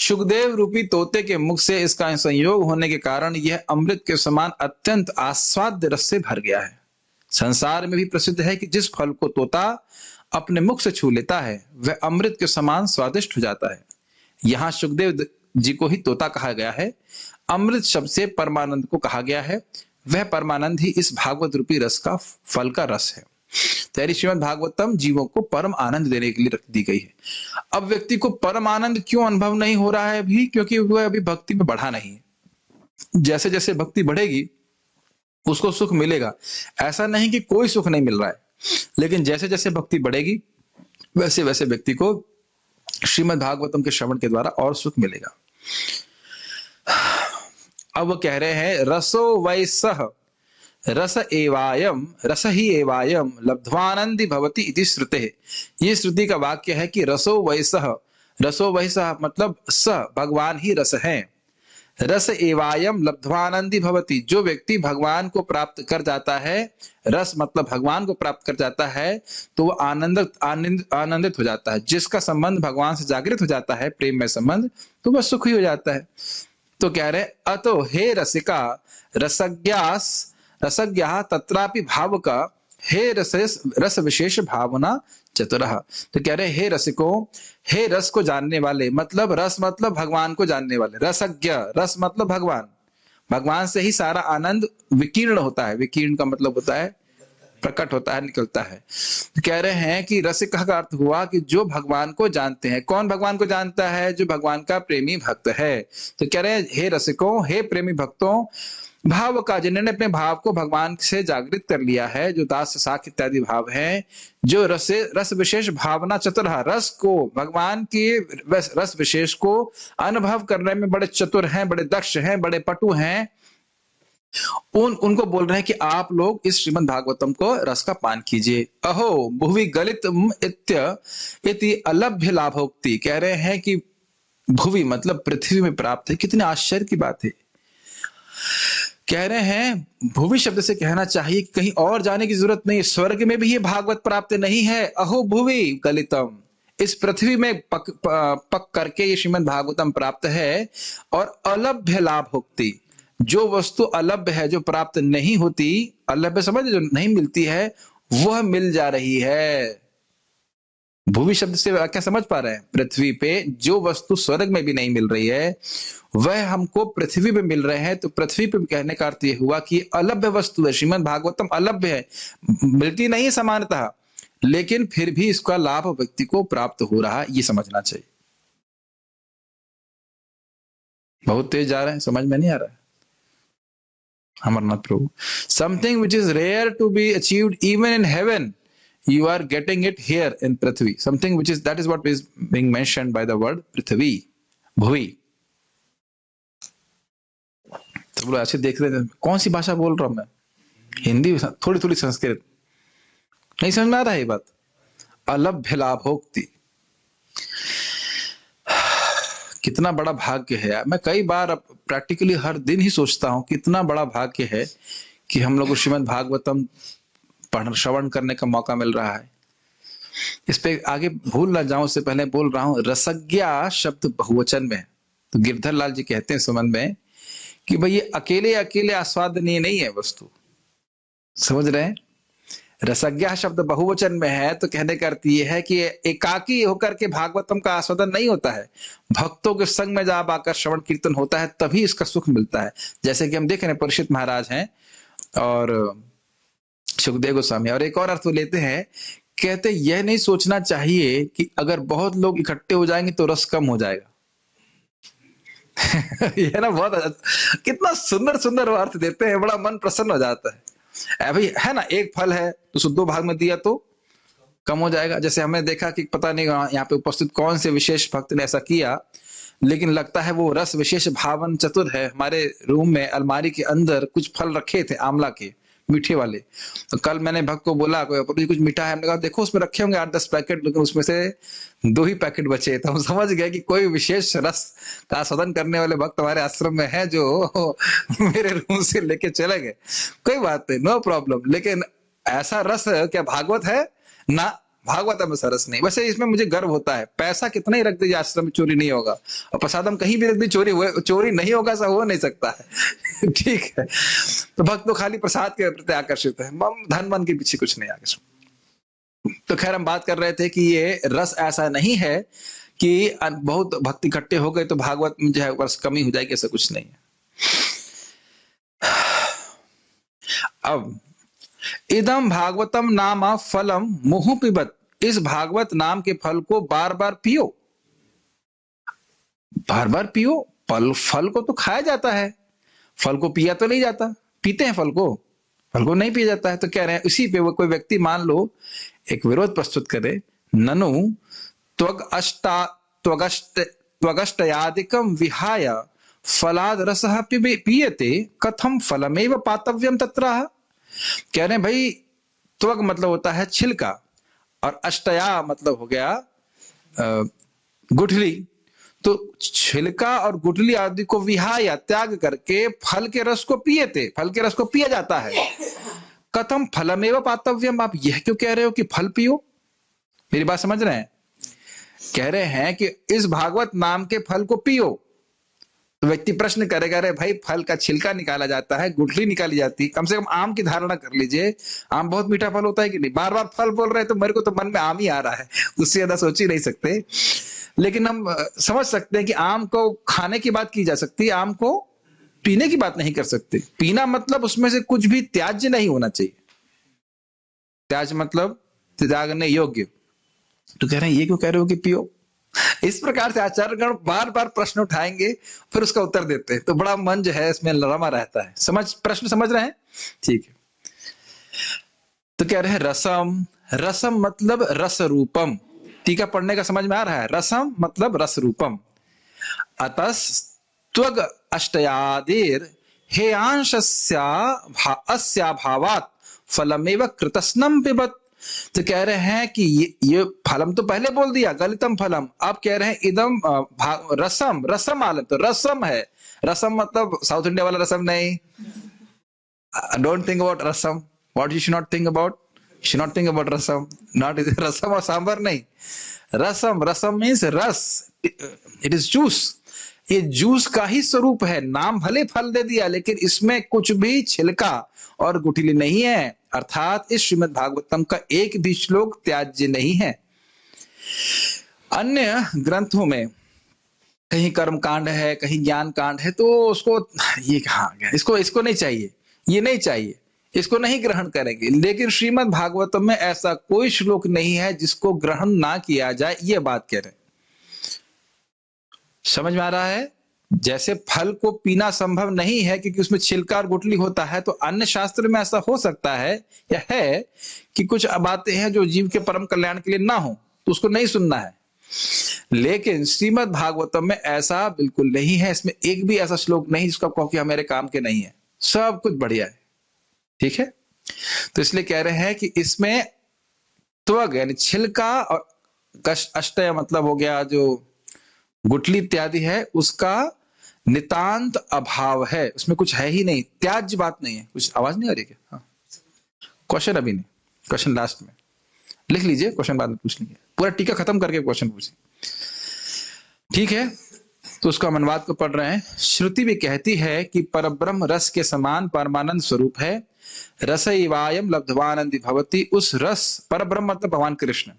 सुखदेव रूपी तोते के मुख से इसका संयोग होने के कारण यह अमृत के समान अत्यंत आस्वाद्य रस से भर गया है। संसार में भी प्रसिद्ध है कि जिस फल को तोता अपने मुख से छू लेता है वह अमृत के समान स्वादिष्ट हो जाता है। यहाँ सुखदेव जी को ही तोता कहा गया है। अमृत शब्द से परमानंद को कहा गया है, वह परमानंद ही इस भागवत रूपी रस का फल का रस है। तेरी श्रीमद् भागवतम जीवों को परम आनंद देने के लिए रख दी गई है। अब व्यक्ति को परम आनंद क्यों अनुभव नहीं हो रहा है अभी? क्योंकि वह अभी भक्ति में बढ़ा नहीं है। जैसे जैसे भक्ति बढ़ेगी उसको सुख मिलेगा, ऐसा नहीं कि कोई सुख नहीं मिल रहा है, लेकिन जैसे जैसे भक्ति बढ़ेगी वैसे वैसे व्यक्ति को श्रीमद् भागवतम के श्रवण के द्वारा और सुख मिलेगा। अब वो कह रहे हैं रसो वैसह रस ही एवायम लब्ध्वानंदी भवति इति श्रुते। ये श्रुति का वाक्य है कि रसो वैसह मतलब स भगवान ही रस है। रस एवायम लब्ध्वानंदी भवति, जो व्यक्ति भगवान को प्राप्त कर जाता है, रस मतलब भगवान को प्राप्त कर जाता है तो वो आनंदित हो जाता है। जिसका संबंध भगवान से जागृत हो जाता है, प्रेम में संबंध, तो वह सुखी हो जाता है। तो कह रहे अतो हे रसिका रसज्ञा तत्रापि भाव का हे रस विशेष भावना चतुरः। तो कह रहे हे रसिकों, हे रस को जानने वाले, मतलब रस मतलब भगवान को जानने वाले। रसज्ञ, रस मतलब भगवान से ही सारा आनंद विकीर्ण होता है। विकीर्ण का मतलब होता है प्रकट होता है, निकलता है। तो कह रहे हैं कि रसिक का अर्थ हुआ कि जो भगवान को जानते हैं। कौन भगवान को जानता है? जो भगवान का प्रेमी भक्त है। तो कह रहे हैं हे रसिकों, हे प्रेमी भक्तों, भाव का, जिन्होंने अपने भाव को भगवान से जागृत कर लिया है, जो दास साख इत्यादि भाव हैं, जो रस विशेष भावना चतुर, रस को, भगवान के रस विशेष को अनुभव करने में बड़े चतुर हैं, बड़े दक्ष हैं, बड़े पटु हैं, उनको बोल रहे हैं कि आप लोग इस श्रीमद् भागवतम को रस का पान कीजिए। अहो भुवि गलितम इति अलभ्य लाभोक्ति। कह रहे हैं कि भुवि मतलब पृथ्वी में प्राप्त है। कितने आश्चर्य की बात है। कह रहे हैं भुवि शब्द से कहना चाहिए कि कहीं और जाने की जरूरत नहीं, स्वर्ग में भी ये भागवत प्राप्त नहीं है। अहो भुवि गलितम, इस पृथ्वी में पक करके ये श्रीमद् भागवतम प्राप्त है। और अलभ्य लाभोक्ति, जो वस्तु अलभ्य है, जो प्राप्त नहीं होती, अलभ्य समझ, जो नहीं मिलती है, वह मिल जा रही है। भूमि शब्द से क्या समझ पा रहे हैं? पृथ्वी पे जो वस्तु स्वर्ग में भी नहीं मिल रही है वह हमको पृथ्वी पे मिल रहे हैं। तो पृथ्वी पे कहने का अर्थ यह हुआ कि अलभ्य वस्तु है। श्रीमद् भागवतम अलभ्य है, मिलती नहीं समानतः, लेकिन फिर भी इसका लाभ व्यक्ति को प्राप्त हो रहा है, ये समझना चाहिए। बहुत तेज जा रहे हैं, समझ में नहीं आ रहा है। अमरनाथ प्रभु, something which is rare to be achieved even in heaven, you are getting it here in prithvi. Something which is, that is what is being mentioned by the word prithvi, bhuvi. तो बोलो ऐसे देख रहे हैं, कौन सी भाषा बोल रहा हूं मैं? हिंदी, थोड़ी थोड़ी संस्कृत। नहीं समझ में आ रहा है ये बात? अलभ्य लाभोक्ति, कितना बड़ा भाग्य है यार। मैं कई बार प्रैक्टिकली हर दिन ही सोचता हूं कितना बड़ा भाग्य है कि हम लोग को श्रीमद् भागवतम श्रवण करने का मौका मिल रहा है। इस पे आगे भूल ना जाऊं, उससे पहले बोल रहा हूं, रसज्ञा शब्द बहुवचन में है। तो गिरधर लाल जी कहते हैं संबंध में कि भाई ये अकेले अकेले आस्वादनीय नहीं है वस्तु, समझ रहे हैं? रसज्ञा शब्द बहुवचन में है तो कहने का अर्थ ये है कि एकाकी होकर के भागवतम का आस्वादन नहीं होता है। भक्तों के संग में जब आकर श्रवण कीर्तन होता है तभी इसका सुख मिलता है। जैसे कि हम देख रहे हैं परीक्षित महाराज हैं और सुखदेव गोस्वामी। और एक और अर्थ लेते हैं कहते यह नहीं सोचना चाहिए कि अगर बहुत लोग इकट्ठे हो जाएंगे तो रस कम हो जाएगा। ये ना बहुत कितना सुंदर सुंदर अर्थ देते हैं, बड़ा मन प्रसन्न हो जाता है। भाई है ना, एक फल है तो उसे 2 भाग में दिया तो कम हो जाएगा। जैसे हमने देखा कि पता नहीं यहाँ पे उपस्थित कौन से विशेष भक्त ने ऐसा किया, लेकिन लगता है वो रस विशेष भावन चतुर है। हमारे रूम में अलमारी के अंदर कुछ फल रखे थे आंवला के, मीठे वाले। तो कल मैंने भक्त को बोला कुछ मीठा है, हमने कहा देखो उसमें रखे होंगे 8-10 पैकेट, लेकिन उसमें से 2 ही पैकेट बचे। तो हम समझ गए कि कोई विशेष रस का आस्वादन करने वाले भक्त हमारे आश्रम में है जो मेरे रूम से लेके चले गए। कोई बात नहीं, नो प्रॉब्लम। लेकिन ऐसा रस क्या भागवत है ना, भागवत में सरस नहीं। वैसे इसमें मुझे गर्व होता है, पैसा कितना ही रख दीजिए आश्रम में चोरी नहीं होगा, और प्रसादम कहीं भी रख दी चोरी नहीं होगा, ऐसा हो नहीं सकता है। ठीक है, तो भक्त तो खाली प्रसाद के प्रति आकर्षित है, धन मन के पीछे कुछ नहीं आकर्षित। तो खैर हम बात कर रहे थे कि ये रस ऐसा नहीं है कि बहुत भक्त इकट्ठे हो गए तो भागवत में जो है रस कमी हो जाएगी, ऐसा कुछ नहीं है। अब इदम भागवतम नामा फलम मुहु पिबत, इस भागवत नाम के फल को बार बार पियो। बार बार पियो, फल को तो खाया जाता है, फल को पिया तो नहीं जाता। पीते हैं फल को नहीं पिया जाता है। तो कह रहे हैं इसी पे वो कोई व्यक्ति मान लो एक विरोध प्रस्तुत करे, ननु त्वगष्टयादिकम विहाय फलाद रसः पीयते कथम फलमेव पातव्यम तत्र। कह रहे हैं भाई त्वग मतलब होता है छिलका, और अष्टया मतलब हो गया गुठली। तो छिलका और गुठली आदि को विहाय त्याग करके फल के रस को पियते, फल के रस को पिया जाता है। कथम फलमेव पातव्यम, आप यह क्यों कह रहे हो कि फल पियो? मेरी बात समझ रहे हैं? कह रहे हैं कि इस भागवत नाम के फल को पियो। तो व्यक्ति प्रश्न करेगा, अरे भाई फल का छिलका निकाला जाता है, गुठली निकाली जाती है, कम से कम आम की धारणा कर लीजिए, आम बहुत मीठा फल होता है कि नहीं? बार बार फल बोल रहे हैं तो मेरे को तो मन में आम ही आ रहा है, उससे ज्यादा सोच ही नहीं सकते। लेकिन हम समझ सकते हैं कि आम को खाने की बात की जा सकती है, आम को पीने की बात नहीं कर सकते। पीना मतलब उसमें से कुछ भी त्याज्य नहीं होना चाहिए, त्याज्य मतलब त्यागने योग्य। तो कह रहे हैं ये क्यों कह रहे हो कि पियो? इस प्रकार से आचार्यगण बार बार प्रश्न उठाएंगे, फिर उसका उत्तर देते हैं। तो बड़ा मन जो है इसमें रमा रहता है। प्रश्न समझ रहे हैं? ठीक है। तो कह रहे हैं रसम, रसम मतलब रस रूपम। टीका पढ़ने का समझ में आ रहा है? रसम मतलब रस रूपम। अतस त्वग अष्टयादिर हेयांशस्या भावात फलमेव कृतस्नम पिबत। तो कह रहे हैं कि ये फलम तो पहले बोल दिया, गलितम फलम। अब कह रहे हैं इदम रसम, रसम आलम, तो रसम है। रसम मतलब साउथ इंडिया वाला रसम नहीं। Don't think about rasam, what you should not think about, should not think about rasam, not rasam और सांबर नहीं। Rasam, rasam means ras, it is juice. ये जूस का ही स्वरूप है। नाम भले फल दे दिया, लेकिन इसमें कुछ भी छिलका और गुठली नहीं है। अर्थात इस श्रीमद् भागवतम का एक भी श्लोक त्याज्य नहीं है। अन्य ग्रंथों में कहीं कर्म कांड है, कहीं ज्ञान कांड है, तो उसको ये कहा गया, इसको नहीं चाहिए, ये नहीं चाहिए, इसको नहीं ग्रहण करेंगे। लेकिन श्रीमद् भागवतम में ऐसा कोई श्लोक नहीं है जिसको ग्रहण ना किया जाए, ये बात कह रहे हैं। समझ में आ रहा है? जैसे फल को पीना संभव नहीं है क्योंकि उसमें छिलका और गुठली होता है, तो अन्य शास्त्र में ऐसा हो सकता है या है कि कुछ बातें हैं जो जीव के परम कल्याण के लिए ना हो, तो उसको नहीं सुनना है। लेकिन श्रीमद् भागवतम में ऐसा बिल्कुल नहीं है। इसमें एक भी ऐसा श्लोक नहीं जिसका कहो कि मेरे काम के नहीं है, सब कुछ बढ़िया है। ठीक है, तो इसलिए कह रहे हैं कि इसमें त्वग यानी छिलका और अष्टय मतलब हो गया जो गुठली इत्यादि है, उसका नितांत अभाव है। उसमें कुछ है ही नहीं, त्याज्य बात नहीं है। कुछ आवाज नहीं आ रही क्या? हाँ, क्वेश्चन अभी नहीं, क्वेश्चन लास्ट में लिख लीजिए, क्वेश्चन बाद में पूछ लेंगे। पूरा टीका खत्म करके क्वेश्चन पूछिए। ठीक है, तो उसका अनुवाद को पढ़ रहे हैं। श्रुति भी कहती है कि परब्रह्म रस के समान परमानंद स्वरूप है। रसैवायम लब्धवानंदी भवति। उस रस, परब्रह्म मतलब भगवान कृष्ण,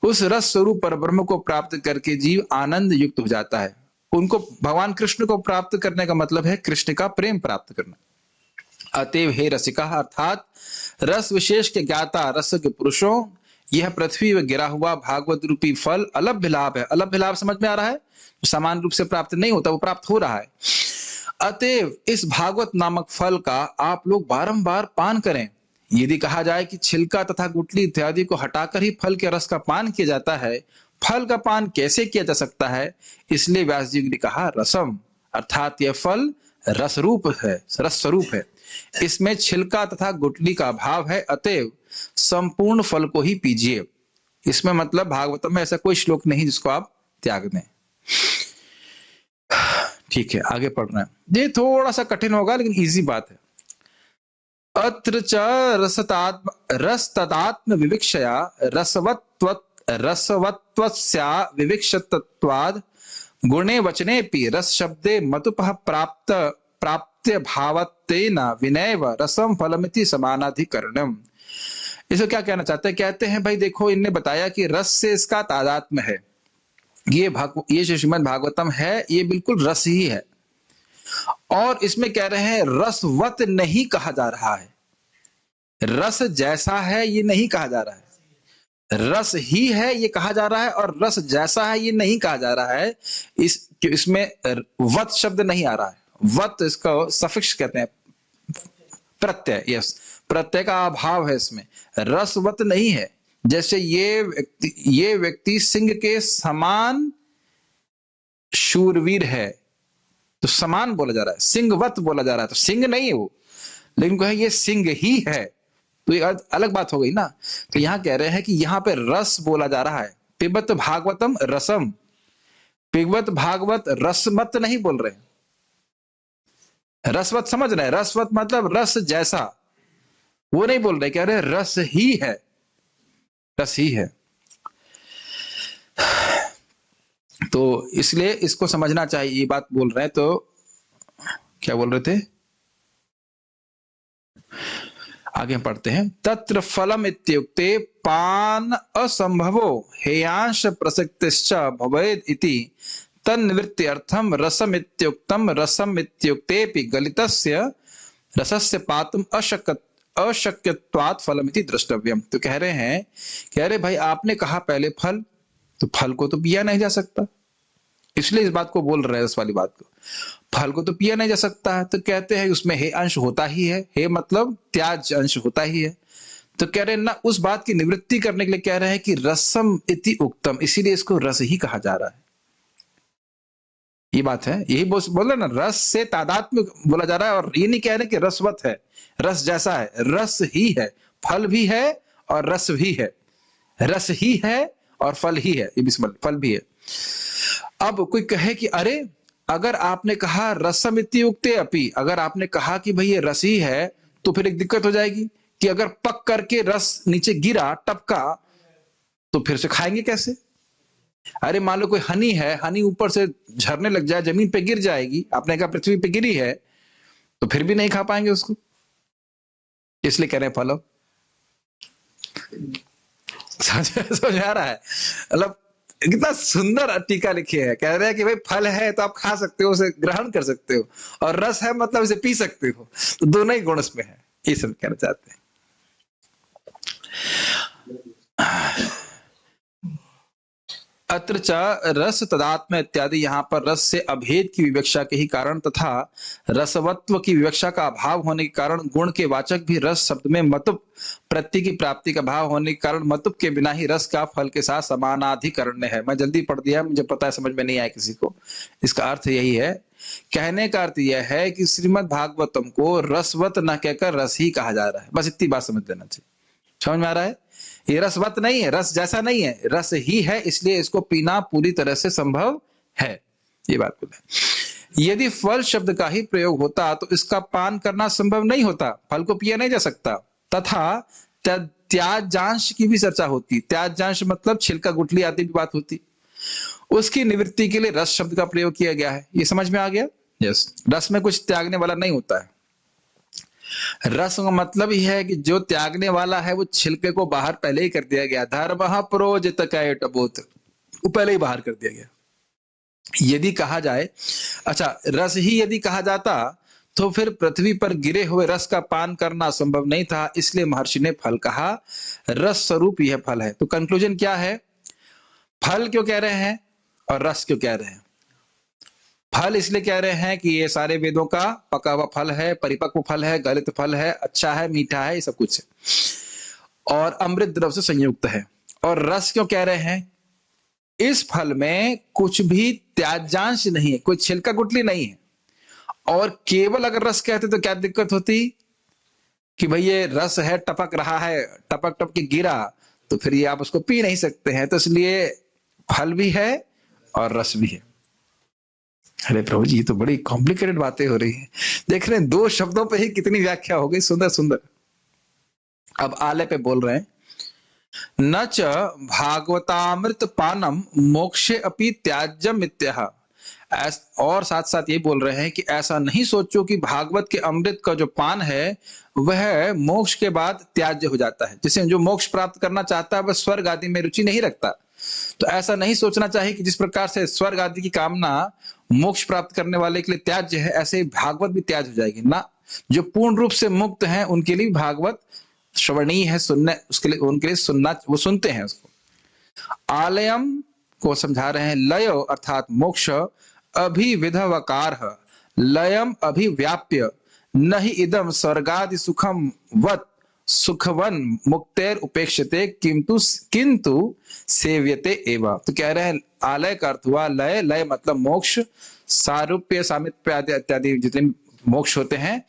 उस रस स्वरूप परब्रह्म को प्राप्त करके जीव आनंद युक्त हो जाता है। उनको भगवान कृष्ण को प्राप्त करने का मतलब है कृष्ण का प्रेम प्राप्त करना। अतएव हे रसिका, अर्थात रस विशेष के ज्ञाता रस के पुरुषों, यह पृथ्वी में गिरा हुआ भागवत रूपी फल अलभ्य लाभ है। अलभ्य लाभ समझ में आ रहा है, जो समान रूप से प्राप्त नहीं होता वो प्राप्त हो रहा है। अतएव इस भागवत नामक फल का आप लोग बारंबार पान करें। यदि कहा जाए कि छिलका तथा गुठली इत्यादि को हटाकर ही फल के रस का पान किया जाता है, फल का पान कैसे किया जा सकता है? इसलिए व्यास जी ने कहा रसम, अर्थात यह फल रस रूप है, रस स्वरूप है, इसमें छिलका तथा गुठली का अभाव है, अतएव संपूर्ण फल को ही पीजिए। इसमें मतलब भागवतम में ऐसा कोई श्लोक नहीं जिसको आप त्याग दें। ठीक है, आगे पढ़ रहे हैं। ये थोड़ा सा कठिन होगा लेकिन इजी बात है। अत्र च रसतदात्म विविक्षया रसवत्वस्या विविक्षतत्वाद गुणे वचनेपि रस शब्दे मतुपः प्राप्त्य भावत्तेन विनैव रसम फलमिति समानाधिकरणम। इसको क्या कहना चाहते हैं? कहते हैं भाई देखो, इनने बताया कि रस से इसका तादात्म्य है। ये जो श्रीमद् भागवतम है ये बिल्कुल रस ही है, और इसमें कह रहे हैं रसवत नहीं कहा जा रहा है, रस जैसा है ये नहीं कहा जा रहा है, रस ही है ये कहा जा रहा है, और रस जैसा है ये नहीं कहा जा रहा है। इसमें वत शब्द नहीं आ रहा है। वत इसका सफिक्स कहते हैं, प्रत्यय, यस, प्रत्यय का अभाव है इसमें, रसवत नहीं है। जैसे ये व्यक्ति सिंह के समान शूरवीर है, तो समान बोला जा रहा है, सिंहवत बोला जा रहा है, तो सिंह नहीं है वो, लेकिन कहे ये सिंह ही है, तो ये अलग बात हो गई ना। तो यहां कह रहे हैं कि यहां पे रस बोला जा रहा है। पिबत भागवतम रसम, पिबत भागवत रसमत नहीं बोल रहे, रसवत समझ रहे हैं, रसवत मतलब रस जैसा, वो नहीं बोल रहे, कह रहे रस ही है, रस ही है। तो इसलिए इसको समझना चाहिए, ये बात बोल रहे हैं। तो क्या बोल रहे थे, आगे हम पढ़ते हैं। तत्र फलम इत्युक्ते पान असंभवो हेयांश प्रसक्तिश्च भवेद इति तन्निवृत्त्यर्थम रसम इत्युक्तम रसम इत्युक्तेपि गलितस्य रसस्य पातुम अशक्यत्वात् फलमिति द्रष्टव्यम। तो कह रहे भाई आपने कहा पहले फल, तो फल को तो पिया नहीं जा सकता, इसलिए इस बात को बोल रहे हैं, इस वाली बात को, फल को तो पिया नहीं जा सकता है। तो कहते हैं उसमें हे अंश होता ही है, हे मतलब त्याज अंश होता ही है। तो कह रहे हैं ना, उस बात की निवृत्ति करने के लिए कह रहे हैं कि रसम इति उक्तम, इसीलिए इसको रस ही कहा जा रहा है। ये बात है, यही बोल रहे ना, रस से तादात्म्य बोला जा रहा है, और ये नहीं कह रहे कि रसवत है, रस जैसा है, रस ही है, फल भी है और रस भी है, रस ही है और फल ही है, ये भी फल भी है। अब कोई कहे कि अरे अगर आपने कहा रसम इत्युक्ते अपि, अगर आपने कहा कि भाई ये रस ही है, तो फिर एक दिक्कत हो जाएगी कि अगर पक करके रस नीचे गिरा, टपका, तो फिर से खाएंगे कैसे? अरे मान लो कोई हनी है, हनी ऊपर से झरने लग जाए, जमीन पे गिर जाएगी, आपने कहा पृथ्वी पे गिरी है, तो फिर भी नहीं खा पाएंगे उसको, इसलिए कह रहे हैं फलो। समझ आ रहा है? मतलब कितना सुंदर टीका लिखी है, कह रहे हैं कि भाई फल है तो आप खा सकते हो, उसे ग्रहण कर सकते हो, और रस है मतलब इसे पी सकते हो, तो दोनों ही गुण इसमें है, ये सब कहना चाहते हैं। अत्र च रस तदात्म्य इत्यादि, यहाँ पर रस से अभेद की विवक्षा के ही कारण तथा रसवत्व की विवक्षा का अभाव होने के कारण गुण के वाचक भी रस शब्द में मतुप प्रत्यय की प्राप्ति का भाव होने के कारण मतुप के बिना ही रस का फल के साथ समानाधिकरण है। मैं जल्दी पढ़ दिया, मुझे पता है समझ में नहीं आया किसी को। इसका अर्थ यही है, कहने का अर्थ यह है कि श्रीमद् भागवतम को रसवत न कहकर रस ही कहा जा रहा है, बस इतनी बात समझ लेना चाहिए। समझ में आ रहा है? ये रसवत नहीं है, रस जैसा नहीं है, रस ही है, इसलिए इसको पीना पूरी तरह से संभव है, ये बात बोले। यदि फल शब्द का ही प्रयोग होता तो इसका पान करना संभव नहीं होता, फल को पिया नहीं जा सकता, तथा त्याजांश की भी चर्चा होती। त्याजांश मतलब छिलका गुठली आदि भी बात होती, उसकी निवृत्ति के लिए रस शब्द का प्रयोग किया गया है। ये समझ में आ गया? यस, रस में कुछ त्यागने वाला नहीं होता है। रस का मतलब ही है कि जो त्यागने वाला है वो छिलके को बाहर पहले ही कर दिया गया, धर्मः प्रोजित कैटबोध, वो पहले ही बाहर कर दिया गया। यदि कहा जाए, अच्छा रस ही यदि कहा जाता तो फिर पृथ्वी पर गिरे हुए रस का पान करना संभव नहीं था, इसलिए महर्षि ने फल कहा। रस स्वरूप यह फल है। तो कंक्लूजन क्या है? फल क्यों कह रहे हैं और रस क्यों कह रहे हैं? फल इसलिए कह रहे हैं कि ये सारे वेदों का पका हुआ फल है, परिपक्व फल है, गलित फल है, अच्छा है, मीठा है, ये सब कुछ है और अमृत द्रव से संयुक्त है। और रस क्यों कह रहे हैं? इस फल में कुछ भी त्याज्यांश नहीं है, कोई छिलका गुटली नहीं है। और केवल अगर रस कहते तो क्या दिक्कत होती कि भाई ये रस है, टपक रहा है, टपक टपक के गिरा, तो फिर ये आप उसको पी नहीं सकते हैं। तो इसलिए फल भी है और रस भी है। अरे प्रभु जी, ये तो बड़ी कॉम्प्लिकेटेड बातें हो रही हैं। देख रहे हैं, 2 शब्दों पे ही कितनी व्याख्या हो गई, सुंदर सुंदर। अब आले पे बोल रहे हैं, न च भागवतामृत पानम मोक्षे अपि त्याज्यम इत्यह। और साथ साथ ये बोल रहे हैं कि ऐसा नहीं सोचो कि भागवत के अमृत का जो पान है वह मोक्ष के बाद त्याज्य हो जाता है। जिसे जो मोक्ष प्राप्त करना चाहता है वह स्वर्ग आदि में रुचि नहीं रखता। तो ऐसा नहीं सोचना चाहिए कि जिस प्रकार से स्वर्ग आदि की कामना मोक्ष प्राप्त करने वाले के लिए त्याज्य है, ऐसे ही भागवत भी त्याज्य हो जाएगी ना। जो पूर्ण रूप से मुक्त हैं उनके लिए भागवत श्रवणीय है, सुनने उसके लिए, उनके लिए सुनना, वो सुनते हैं उसको। आलयम को समझा रहे हैं, लयो अर्थात मोक्ष अभिविधवकार, लयम अभिव्याप्य, न ही इदम स्वर्गादि सुखम वत सुखवन मुक्तेर उपेक्षते किंतु किंतु सेव्यते एवं। तो कह रहे हैं आलय का अर्थ हुआ लय। लय मतलब मोक्ष, सारूप्य, सामिप्य इत्यादि जितने मोक्ष होते हैं।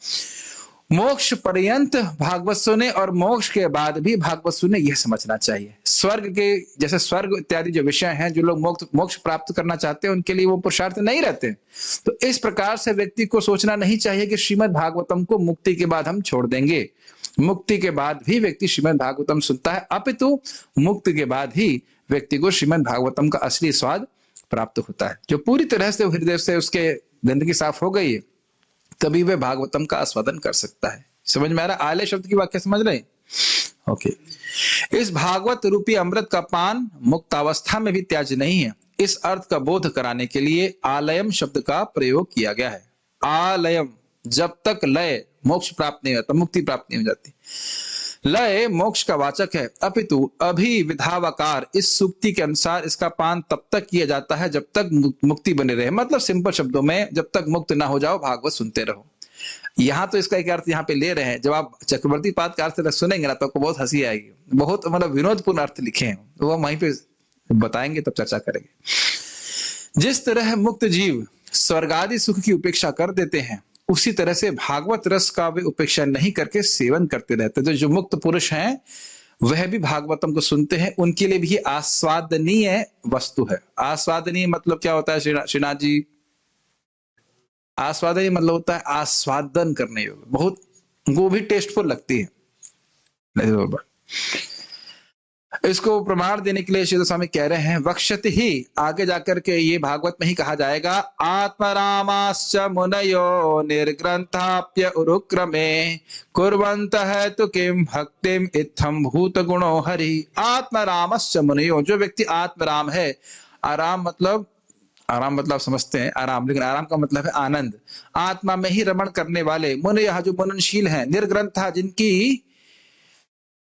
मोक्ष पर्यंत भागवत सुने और मोक्ष के बाद भी भागवत सुने, यह समझना चाहिए। स्वर्ग के जैसे स्वर्ग इत्यादि जो विषय हैं, जो लोग मोक्ष प्राप्त करना चाहते हैं उनके लिए वो पुरुषार्थ नहीं रहते। तो इस प्रकार से व्यक्ति को सोचना नहीं चाहिए कि श्रीमद् भागवतम को मुक्ति के बाद हम छोड़ देंगे। मुक्ति के बाद भी व्यक्ति श्रीमद् भागवतम सुनता है, अपितु मुक्ति के बाद ही व्यक्ति को श्रीमद् भागवतम का असली स्वाद प्राप्त होता है। जो पूरी तरह से हृदय से उसके गंदगी साफ हो गई है, तभी वह भागवतम का आस्वादन कर सकता है। समझ में आ रहा? आलय शब्द की व्याख्या समझ रहे? ओके। इस भागवत रूपी अमृत का पान मुक्तावस्था में भी त्याज्य नहीं है। इस अर्थ का बोध कराने के लिए आलयम शब्द का प्रयोग किया गया है। आलयम, जब तक लय मोक्ष प्राप्त नहीं होता, मुक्ति प्राप्त नहीं हो जाती। लय मोक्ष का वाचक है, अपितु अभिविधावकार, इस सूक्ति के अनुसार इसका पान तब तक किया जाता है जब तक मुक्ति बने रहे। मतलब सिंपल शब्दों में, जब तक मुक्त ना हो जाओ भागवत सुनते रहो। यहाँ तो इसका एक अर्थ यहाँ पे ले रहे हैं। जब आप चक्रवर्ती पाद का अर्थ सुनेंगे ना तो आपको बहुत हंसी आएगी। बहुत मतलब विनोदपूर्ण अर्थ लिखे हैं, तो वो वहीं पे बताएंगे, तब चर्चा करेंगे। जिस तरह मुक्त जीव स्वर्गादि सुख की उपेक्षा कर देते हैं, उसी तरह से भागवत रस का वे उपेक्षा नहीं करके सेवन करते रहते। तो जो मुक्त पुरुष हैं वह भी भागवतम को सुनते हैं, उनके लिए भी ये आस्वादनीय वस्तु है। आस्वादनीय मतलब क्या होता है श्रीनाथ जी? आस्वादनीय मतलब होता है आस्वादन करने योग्य, बहुत, वो भी टेस्टफुल लगती है। इसको प्रमाण देने के लिए श्री स्वामी कह रहे हैं, वक्षति ही, आगे जाकर के ये भागवत में ही कहा जाएगा, आत्मरामाश्च मुनयो निर्ग्रंथाप्य उरुक्रमे कुर्वन्तः तु किम भक्तिम इत्थम भूत गुणो हरि। आत्मरामश्च मुनयो, जो व्यक्ति आत्मराम है, आराम मतलब समझते हैं आराम, लेकिन आराम का मतलब है आनंद, आत्मा में ही रमण करने वाले, मुनयः जो मननशील हैं, निर्ग्रंथा जिनकी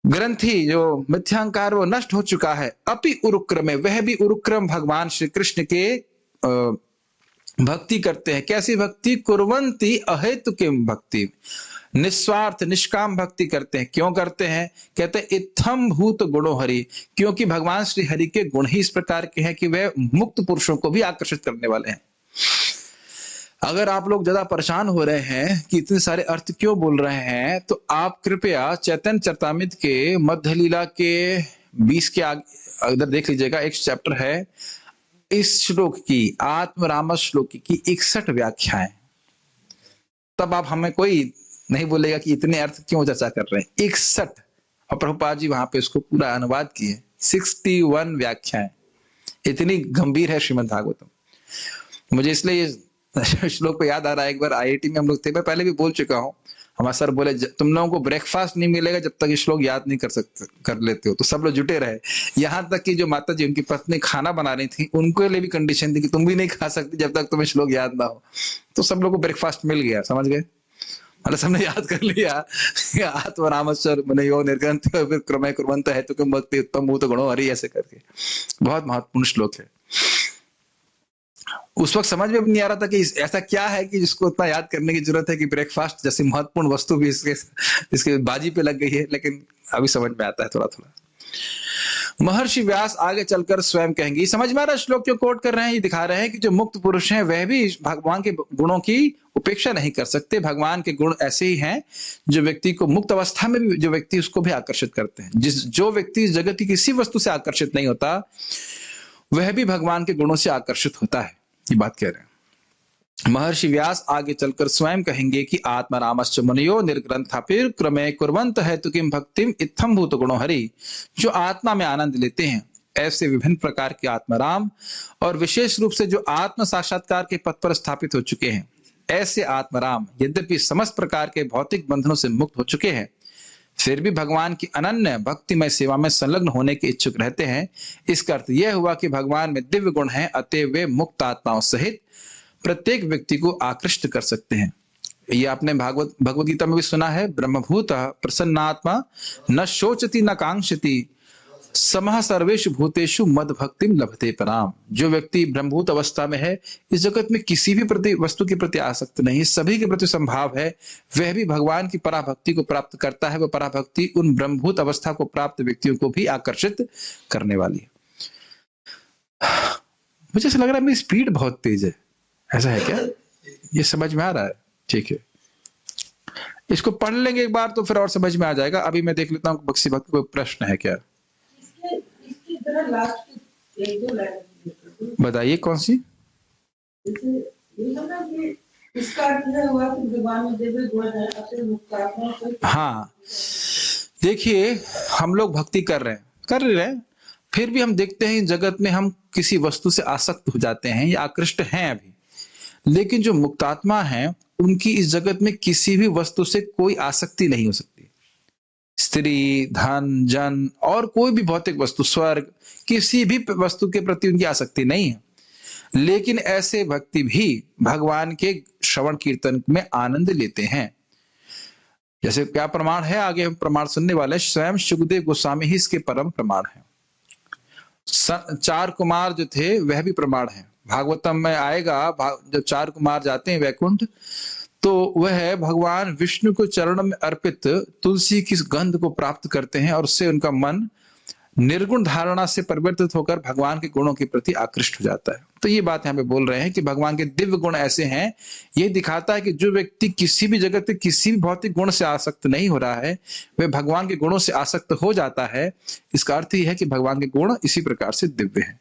ग्रंथि जो मिथ्यांकार वो नष्ट हो चुका है, अपि उरुक्रम, वह भी उरुक्रम भगवान श्री कृष्ण के भक्ति करते हैं। कैसी भक्ति? कुर्वन्ति अहेतु किम भक्ति, निस्वार्थ निष्काम भक्ति करते हैं। क्यों करते हैं? कहते हैं इत्थम भूत गुणो हरि, क्योंकि भगवान श्री हरि के गुण ही इस प्रकार के हैं कि वे मुक्त पुरुषों को भी आकर्षित करने वाले हैं। अगर आप लोग ज्यादा परेशान हो रहे हैं कि इतने सारे अर्थ क्यों बोल रहे हैं, तो आप कृपया चैतन्य चरितामृत के मध्य लीला के 20 के आगे इधर देख लीजिएगा। एक चैप्टर है, इस श्लोक की, आत्मराम श्लोक की 61 व्याख्याएं। तब आप हमें कोई नहीं बोलेगा कि इतने अर्थ क्यों चर्चा कर रहे हैं। 61, और प्रभुपाद जी वहां पे इसको पूरा अनुवाद किए। 61 व्याख्याएं, इतनी गंभीर है श्रीमद् भागवतम। मुझे इसलिए श्लोक पे याद आ रहा है, एक बार आईआईटी में हम लोग थे, मैं पहले भी बोल चुका हूँ, हमारे सर बोले तुम लोगों को ब्रेकफास्ट नहीं मिलेगा जब तक ये श्लोक याद नहीं कर लेते हो। तो सब लोग जुटे रहे, यहाँ तक कि जो माता जी उनकी पत्नी खाना बना रही थी, उनको लिए भी कंडीशन थी कि तुम भी नहीं खा सकती जब तक तुम्हें श्लोक याद ना हो। तो सब लोग को ब्रेकफास्ट मिल गया, समझ गए। मतलब सबने याद कर लिया आत्मरामश्वर मनयो निर्ग्रंथ क्रमे कुर्वन्त हेतुकं भक्ति उत्तम भूत गुणो हरि, ऐसे करके बहुत महत्वपूर्ण श्लोक है। उस वक्त समझ में भी नहीं आ रहा था कि ऐसा क्या है कि जिसको इतना याद करने की जरूरत है कि ब्रेकफास्ट जैसी महत्वपूर्ण वस्तु भी इसके बाजी पे लग गई है, लेकिन अभी समझ में आता है थोड़ा थोड़ा। महर्षि व्यास आगे चलकर स्वयं कहेंगे, समझ में आ रहा है श्लोक क्यों कोट कर रहे हैं? ये दिखा रहे हैं कि जो मुक्त पुरुष हैं वह भी भगवान के गुणों की उपेक्षा नहीं कर सकते। भगवान के गुण ऐसे ही हैं जो व्यक्ति को मुक्त अवस्था में भी, जो व्यक्ति उसको भी आकर्षित करते हैं। जो व्यक्ति इस जगत की किसी वस्तु से आकर्षित नहीं होता वह भी भगवान के गुणों से आकर्षित होता है, ये बात कह रहे हैं। महर्षि व्यास आगे चलकर स्वयं कहेंगे कि आत्मरामश्च मुनयो निर्ग्रंथापिर क्रमे कुर्वन्त हेतुकिं भक्तिम इत्थं भूत गुणो हरि, जो आत्मा में आनंद लेते हैं ऐसे विभिन्न प्रकार के आत्माराम और विशेष रूप से जो आत्म साक्षात्कार के पथ पर स्थापित हो चुके हैं, ऐसे आत्माराम यद्यपि समस्त प्रकार के भौतिक बंधनों से मुक्त हो चुके हैं फिर भी भगवान की अनन्य भक्तिमय सेवा में संलग्न होने के इच्छुक रहते हैं। इसका अर्थ यह हुआ कि भगवान में दिव्य गुण हैं, अतः वे मुक्त आत्माओं सहित प्रत्येक व्यक्ति को आकृष्ट कर सकते हैं। ये आपने भगवत गीता में भी सुना है, ब्रह्मभूत प्रसन्नात्मा न शोचति न कांक्षति समः सर्वेषु भूतेषु मद भक्तिम लभते पराम। जो व्यक्ति ब्रह्मभूत अवस्था में है, इस जगत में किसी भी वस्तु के प्रति आसक्त नहीं, सभी के प्रति संभाव है, वह भी भगवान की पराभक्ति को प्राप्त करता है। वह पराभक्ति उन ब्रह्मभूत अवस्था को प्राप्त व्यक्तियों को भी आकर्षित करने वाली है। मुझे ऐसा लग रहा है मेरी स्पीड बहुत तेज है, ऐसा है क्या? ये समझ में आ रहा है? ठीक है, इसको पढ़ लेंगे एक बार तो फिर और समझ में आ जाएगा। अभी मैं देख लेता हूँ बक्सी भक्त कोई प्रश्न है क्या? बताइए कौन सी? हाँ, देखिए हम लोग भक्ति कर रहे हैं, फिर भी हम देखते हैं जगत में हम किसी वस्तु से आसक्त हो जाते हैं या आकृष्ट हैं अभी। लेकिन जो मुक्तात्मा हैं उनकी इस जगत में किसी भी वस्तु से कोई आसक्ति नहीं हो सकती। स्त्री, धन, जन और कोई भी भौतिक वस्तु, स्वर्ग, किसी भी वस्तु के प्रति उनकी आसक्ति नहीं है। लेकिन ऐसे भक्ति भी भगवान के श्रवण कीर्तन में आनंद लेते हैं। जैसे क्या प्रमाण है, आगे हम प्रमाण सुनने वाले, स्वयं शुकदेव गोस्वामी ही इसके परम प्रमाण है। 4 कुमार जो थे वह भी प्रमाण है। भागवतम में आएगा, जब 4 कुमार जाते हैं वैकुंठ तो वह भगवान विष्णु को चरण में अर्पित तुलसी की गंध को प्राप्त करते हैं और उससे उनका मन निर्गुण धारणा से परिवर्तित होकर भगवान के गुणों के प्रति आकृष्ट हो जाता है। तो ये बात यहाँ पे बोल रहे हैं कि भगवान के दिव्य गुण ऐसे हैं। ये दिखाता है कि जो व्यक्ति किसी भी जगत के किसी भी भौतिक गुण से आसक्त नहीं हो रहा है, वह भगवान के गुणों से आसक्त हो जाता है। इसका अर्थ ही है कि भगवान के गुण इसी प्रकार से दिव्य हैं।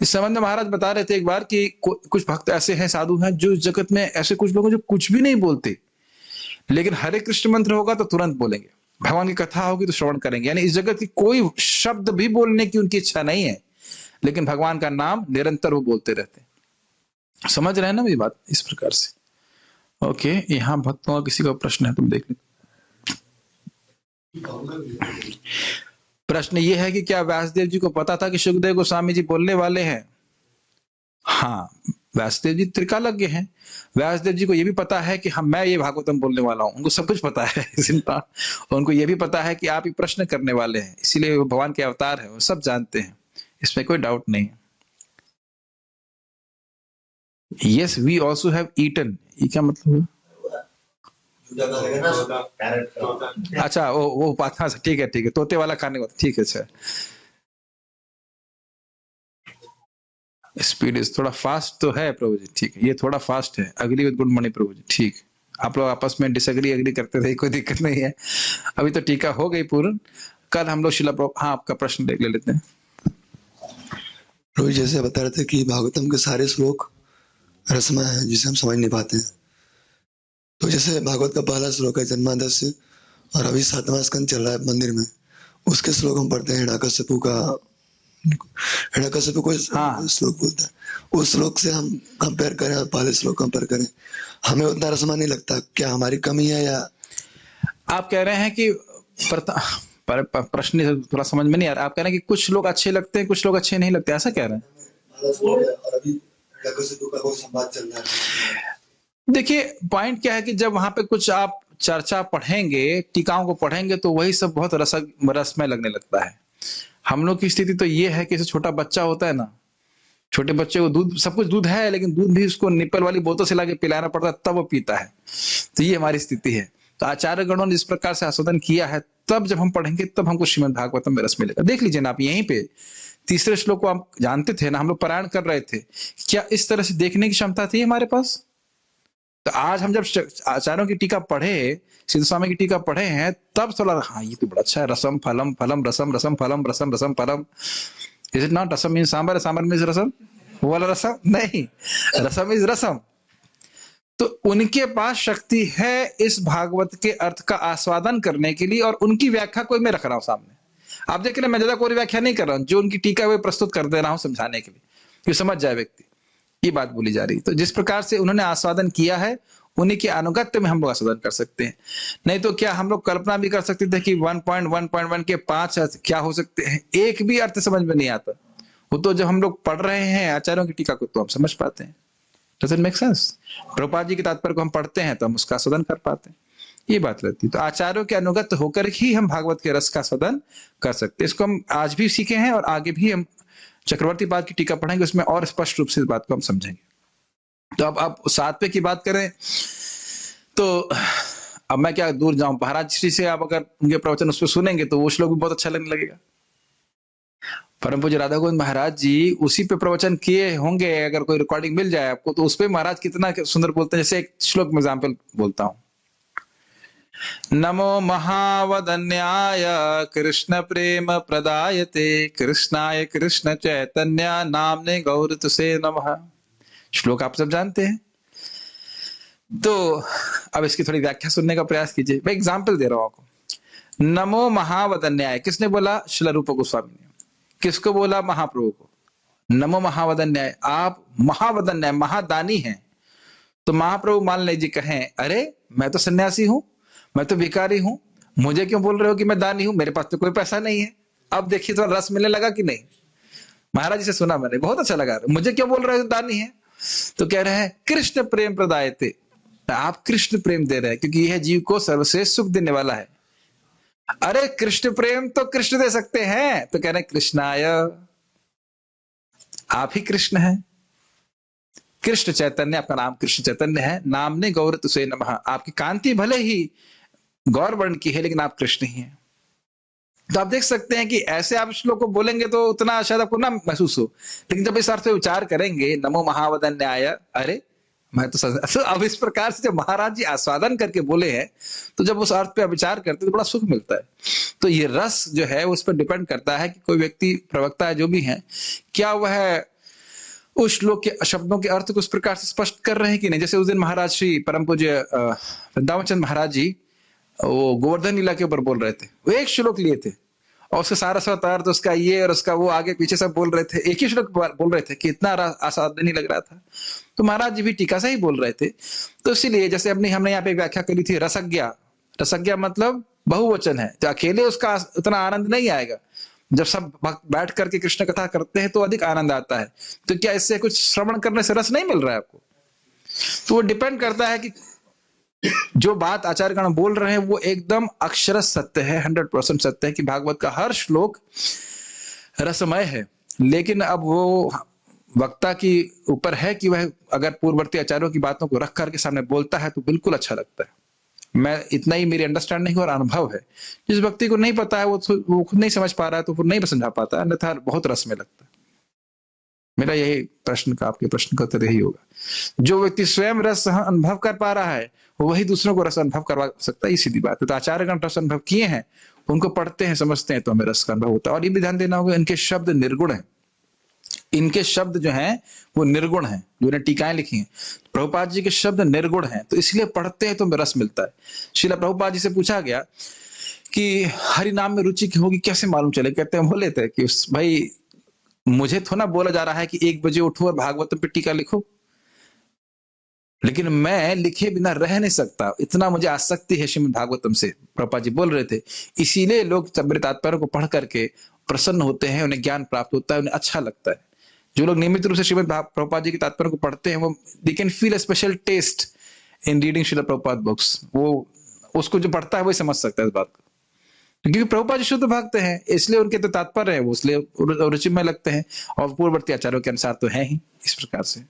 इस संबंध में महाराज बता रहे थे एक बार कि कुछ भक्त ऐसे हैं, साधु हैं, जो इस जगत में ऐसे कुछ लोग हैं जो कुछ भी नहीं बोलते, लेकिन हरे कृष्ण मंत्र होगा तो तुरंत बोलेंगे, भगवान की कथा होगी तो श्रवण करेंगे। यानी इस जगत की कोई शब्द भी बोलने की उनकी इच्छा नहीं है, लेकिन भगवान का नाम निरंतर वो बोलते रहते हैं। समझ रहे हैं ना मेरी बात? इस प्रकार से। ओके, यहाँ भक्तों का किसी का प्रश्न है, तुम देख लो। प्रश्न ये है कि क्या व्यासदेव जी को पता था कि सुखदेव गोस्वामी जी बोलने वाले हैं? हाँ, व्यासदेव जी त्रिकालज्ञ हैं। व्यासदेव जी को यह भी पता है कि मैं ये भागवतम बोलने वाला हूं, उनको सब कुछ पता है। उनको यह भी पता है कि आप ये प्रश्न करने वाले हैं, इसीलिए वो भगवान के अवतार है, वो सब जानते हैं, इसमें कोई डाउट नहीं है। Yes, we also have eaten, ये क्या मतलब है? अच्छा, वो बात, हाँ ठीक है, तोते वाला खाने को, ठीक है। अच्छा, स्पीड इज थोड़ा फास्ट तो है प्रभु जी, ठीक है, ये थोड़ा फास्ट है। अगली विद गुड मॉर्निंग प्रभु जी, ठीक। आप लोग आपस में डिसएग्री एग्री करते थे, कोई दिक्कत नहीं है। अभी तो टीका हो गई पूर्ण, कल हम लोग शिला प्रभु, हाँ आपका प्रश्न देख लेते हैं। प्रभु जैसे बता रहे थे कि भागवतम के सारे श्लोक रसमय है जिसे हम समझ नहीं पाते हैं। तो जैसे भागवत का पहला श्लोक है जन्मादस्य, और अभी 7वां स्कंद चल रहा है मंदिर में, उसके श्लोक हम पढ़ते हैं। हिरण्यकशिपु कोई श्लोक बोलता है, उस श्लोक से हम कंपेयर करें और पहले श्लोक कंपेयर करें, हमें उतना रसमा नहीं लगता। क्या हमारी कमी है या आप कह रहे हैं कि प्रश्न थोड़ा समझ में नहीं आ रहा। आप कह रहे हैं कि कुछ लोग अच्छे लगते हैं, कुछ लोग अच्छे नहीं लगते, ऐसा कह रहे हैं? और अभी हिरण्यकशिपु का कोई संवाद चल रहा है। देखिए पॉइंट क्या है कि जब वहां पे कुछ आप चर्चा पढ़ेंगे, टीकाओं को पढ़ेंगे, तो वही सब बहुत रसमय लगने लगता है। हम लोग की स्थिति तो ये है कि जैसे छोटा बच्चा होता है ना, छोटे बच्चे को दूध, सब कुछ दूध है, लेकिन दूध भी उसको निप्पल वाली बोतल से लाके पिलाना पड़ता है, तब वो पीता है। तो ये हमारी स्थिति है। तो आचार्य गणों ने जिस प्रकार से आस्वादन किया है, तब जब हम पढ़ेंगे तब हमको श्रीमद् भागवतम में रस मिलेगा। देख लीजिए ना आप, यहीं पे तीसरे श्लोक को आप जानते थे ना, हम लोग पारायण कर रहे थे, क्या इस तरह से देखने की क्षमता थी हमारे पास? तो आज हम जब आचार्यों की टीका पढ़े, सिद्ध स्वामी की टीका पढ़े हैं, तब थोड़ा हाँ ये तो बड़ा अच्छा है, रसम फलम फलम रसम, रसम फलम रसम, रसम फलम। Is it not? Rasam mean sambar, sambar mean rasam, वो वाला रसम नहीं, रसम इज रसम। तो उनके पास शक्ति है इस भागवत के अर्थ का आस्वादन करने के लिए, और उनकी व्याख्या कोई मैं रख रहा हूं सामने। आप देख रहे हैं, मैं ज्यादा कोई व्याख्या नहीं कर रहा हूं, जो उनकी टीका है वो प्रस्तुत कर दे रहा हूं समझाने के लिए, कि समझ जाए व्यक्ति, ये बात बोली जा रही। तो जिस प्रकार से उन्होंने आस्वादन किया है, उन्हीं के अनुगत्य में हम लोग आस्वादन कर सकते हैं। नहीं तो क्या हम लोग कल्पना भी कर सकते थे कि 1.1.1 के 5 अर्थ क्या हो सकते हैं? एक भी अर्थ समझ में नहीं आता। वो तो जब हम लोग पढ़ रहे हैं आचार्यों की टीका को, तो हम समझ पाते हैं। Does it make sense? Prabhupada ji के तात्पर्य को हम पढ़ते हैं तो हम उसका आस्वादन कर पाते हैं, ये बात रहती है। तो आचार्यों के अनुगत होकर ही हम भागवत के रस का आस्वादन कर सकते हैं। इसको हम आज भी सीखे हैं, और आगे भी हम चक्रवर्ती पाद की टीका पढ़ेंगे, उसमें और स्पष्ट रूप से इस बात को हम समझेंगे। तो अब आप 7वें की बात करें तो अब मैं क्या दूर जाऊं, महाराज श्री से आप अगर उनके प्रवचन उस पर सुनेंगे तो वो श्लोक भी बहुत अच्छा लगने लगेगा। परम पूज्य राधा गोविंद महाराज जी उसी पे प्रवचन किए होंगे, अगर कोई रिकॉर्डिंग मिल जाए आपको, तो उस पे महाराज कितना सुंदर बोलते हैं। जैसे एक श्लोक में एग्जाम्पल बोलता हूं, नमो महावदन्याय कृष्ण प्रेम प्रदायते कृष्णाय कृष्ण चैतन्य नामने गौर तुसे नमः। श्लोक आप सब जानते हैं। तो अब इसकी थोड़ी व्याख्या सुनने का प्रयास कीजिए। मैं एग्जाम्पल दे रहा हूं आपको। नमो महावदन्याय किसने बोला? श्रील रूप गोस्वामी ने। किसको बोला? महाप्रभु को। नमो महावदन्याय, आप महावदन्याय महादानी हैं। तो महाप्रभु मान लीजिए कहें, अरे मैं तो सन्यासी हूं, मैं तो भिखारी हूं, मुझे क्यों बोल रहे हो कि मैं दानी हूं? मेरे पास तो कोई पैसा नहीं है। अब देखिए थोड़ा रस मिलने लगा कि नहीं? महाराज जी से सुना मैंने, बहुत अच्छा लगा। मुझे क्यों बोल रहे हो दानी है? तो कह रहे हैं कृष्ण प्रेम प्रदायते, आप कृष्ण प्रेम दे रहे हैं, क्योंकि यह जीव को सर्वश्रेष्ठ सुख देने वाला है। अरे कृष्ण प्रेम तो कृष्ण दे सकते हैं, तो कह रहे हैं कृष्णाय, आप ही कृष्ण हैं। कृष्ण चैतन्य, आपका नाम कृष्ण चैतन्य है। नाम ने गौर तुसे नमः, आपकी कांति भले ही गौर वर्ण की है, लेकिन आप कृष्ण ही हैं। तो आप देख सकते हैं कि ऐसे आप श्लोक को बोलेंगे तो उतना शायद आपको ना महसूस हो, लेकिन जब इस अर्थ से उच्चार करेंगे नमो महावदन्याय, अरे मैं तो अब इस प्रकार से जब महाराज जी आस्वादन करके बोले हैं, तो जब उस अर्थ पे विचार करते तो बड़ा सुख मिलता है। तो ये रस जो है उस पर डिपेंड करता है कि कोई व्यक्ति, प्रवक्ता है जो भी है, क्या वह उस श्लोक के शब्दों के अर्थ को उस प्रकार से स्पष्ट कर रहे हैं कि नहीं। जैसे उस दिन महाराज श्री परम पूज्य वृंदावन चंद महाराज जी वो गोवर्धन लीला के ऊपर बोल रहे थे। वो एक श्लोक लिए थे और उसका सारा अर्थ, उसका ये और उसका वो आगे पीछे सब बोल रहे थे। एक ही श्लोक बोल रहे थे कि इतना आसाध्य नहीं लग रहा था। तो महाराज जी भी टीका से ही बोल रहे थे। तो इसीलिए जैसे हमने यहाँ पे व्याख्या करी थी, रसज्ञा, रसज्ञा मतलब बहुवचन है, तो अकेले उसका उतना आनंद नहीं आएगा। जब सब भक्त बैठ करके कृष्ण कथा करते हैं तो अधिक आनंद आता है। तो क्या इससे कुछ श्रवण करने से रस नहीं मिल रहा है आपको? तो वो डिपेंड करता है कि जो बात आचार्यगण बोल रहे हैं वो एकदम अक्षरश सत्य है, 100% सत्य है कि भागवत का हर श्लोक रसमय है। लेकिन अब वो वक्ता की ऊपर है कि वह अगर पूर्ववर्ती आचार्यों की बातों को रख करके सामने बोलता है तो बिल्कुल अच्छा लगता है। मैं इतना ही मेरी अंडरस्टैंडिंग और अनुभव है। जिस व्यक्ति को नहीं पता है वो खुद नहीं समझ पा रहा है तो फिर नहीं समझा पाता, अन्यथा बहुत रस में लगता है। मेरा यही प्रश्न का, आपके प्रश्न का उत्तर यही होगा। जो व्यक्ति स्वयं रस अनुभव कर पा रहा है वही दूसरों को रस अनुभव करवा सकता है, ये सीधी बात है। तो आचार्यगण रस अनुभव किए हैं, उनको पढ़ते हैं, समझते हैं, तो हमें रस का अनुभव होता है। और ये भी ध्यान देना होगा, इनके शब्द निर्गुण है। इनके शब्द जो हैं वो निर्गुण हैं, जो इन्हें टीकाएं लिखी हैं। प्रभुपाद जी के शब्द निर्गुण हैं, तो इसलिए पढ़ते हैं तो हमें रस मिलता है। श्रील प्रभुपाद जी से पूछा गया कि हरि नाम में रुचि होगी कैसे मालूम चले? कहते हैं, बोले थे कि भाई मुझे तो ना बोला जा रहा है कि 1 बजे उठो और भागवतम पे टीका लिखो, लेकिन मैं लिखे बिना रह नहीं सकता, इतना मुझे आसक्ति है श्रीमद् भागवतम से, प्रभुपाद जी बोल रहे थे। इसीलिए लोग मेरे तात्पर्य को पढ़ करके प्रसन्न होते हैं, उन्हें ज्ञान प्राप्त होता है, उन्हें अच्छा लगता है। जो लोग नियमित रूप से श्रीमद् प्रभुपाद जी के तात्पर्य को पढ़ते हैं वो they can feel a special taste in reading Srila Prabhupada books, वो उसको जो पढ़ता है वही समझ सकता है इस बात को, क्योंकि प्रभुपाद जी शुद्ध भक्त हैं, इसलिए उनके तो तात्पर्य है वो इसलिए रुचिमय लगते हैं, और पूर्ववर्ती आचार्यों के अनुसार तो है ही इस प्रकार से।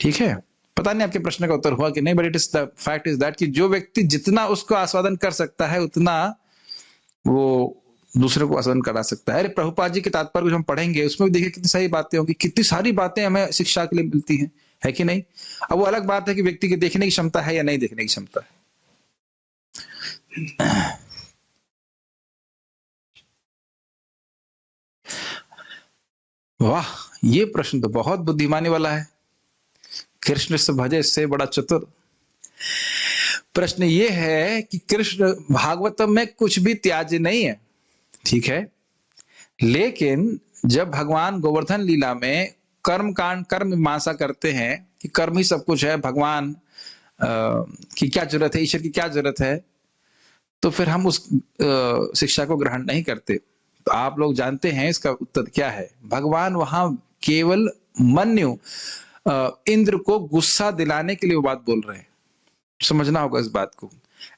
ठीक है, पता नहीं आपके प्रश्न का उत्तर हुआ कि नहीं, but it is the fact is that कि जो व्यक्ति जितना उसको आस्वादन कर सकता है उतना वो दूसरे को आस्वादन करा सकता है। अरे प्रभुपाद जी के तात्पर्य को हम पढ़ेंगे, उसमें भी देखिए कितनी सारी बातें होंगी, कितनी सारी बातें हमें शिक्षा के लिए मिलती हैं, है कि नहीं। अब वो अलग बात है कि व्यक्ति की देखने की क्षमता है या नहीं देखने की क्षमता है। वाह, ये प्रश्न तो बहुत बुद्धिमानी वाला है। कृष्ण से भजे इससे बड़ा चतुर। प्रश्न ये है कि कृष्ण भागवतम में कुछ भी त्याज्य नहीं है, ठीक है, लेकिन जब भगवान गोवर्धन लीला में कर्म कांड कर्म मीमांसा करते हैं कि कर्म ही सब कुछ है, भगवान की क्या जरूरत है, ईश्वर की क्या जरूरत है, तो फिर हम उस शिक्षा को ग्रहण नहीं करते। तो आप लोग जानते हैं इसका उत्तर क्या है। भगवान वहां केवल मन्यु इंद्र को गुस्सा दिलाने के लिए वो बात बोल रहे हैं, समझना होगा इस बात को।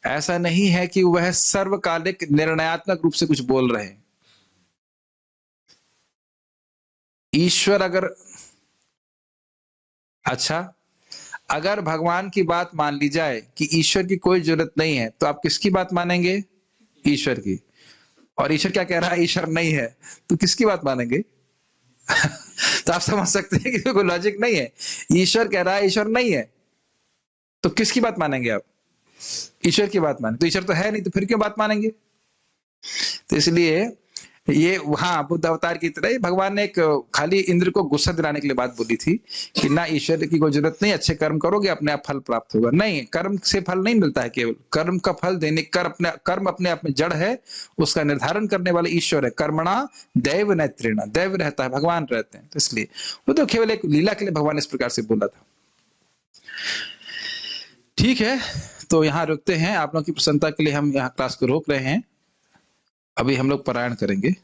ऐसा नहीं है कि वह सर्वकालिक निर्णयात्मक रूप से कुछ बोल रहे हैं। ईश्वर अगर भगवान की बात मान ली जाए कि ईश्वर की कोई जरूरत नहीं है, तो आप किसकी बात मानेंगे? ईश्वर की। और ईश्वर क्या कह रहा है? ईश्वर नहीं है, तो किसकी बात मानेंगे? तो आप समझ सकते हैं कि कोई लॉजिक नहीं है। ईश्वर कह रहा है ईश्वर नहीं है, तो किसकी बात मानेंगे आप? ईश्वर की बात माने। तो ईश्वर तो है नहीं, तो फिर क्यों बात मानेंगे? तो इसलिए ये हाँ, बुद्ध अवतार की तरह भगवान ने एक खाली इंद्र को गुस्सा दिलाने के लिए बात बोली थी कि ना ईश्वर की कोई जरूरत नहीं, अच्छे कर्म करोगे अपने आप फल प्राप्त होगा। नहीं, कर्म से फल नहीं मिलता है, केवल कर्म का फल देने कर्म अपने आप में जड़ है, उसका निर्धारण करने वाले ईश्वर है। कर्मणा दैव नैत्रेण, दैव रहता है, भगवान रहते हैं। तो इसलिए वो तो केवल एक लीला के लिए भगवान इस प्रकार से बोला था। ठीक है, तो यहाँ रुकते हैं। आप लोगों की प्रसन्नता के लिए हम यहाँ क्लास को रोक रहे हैं। अभी हम लोग पारायण करेंगे।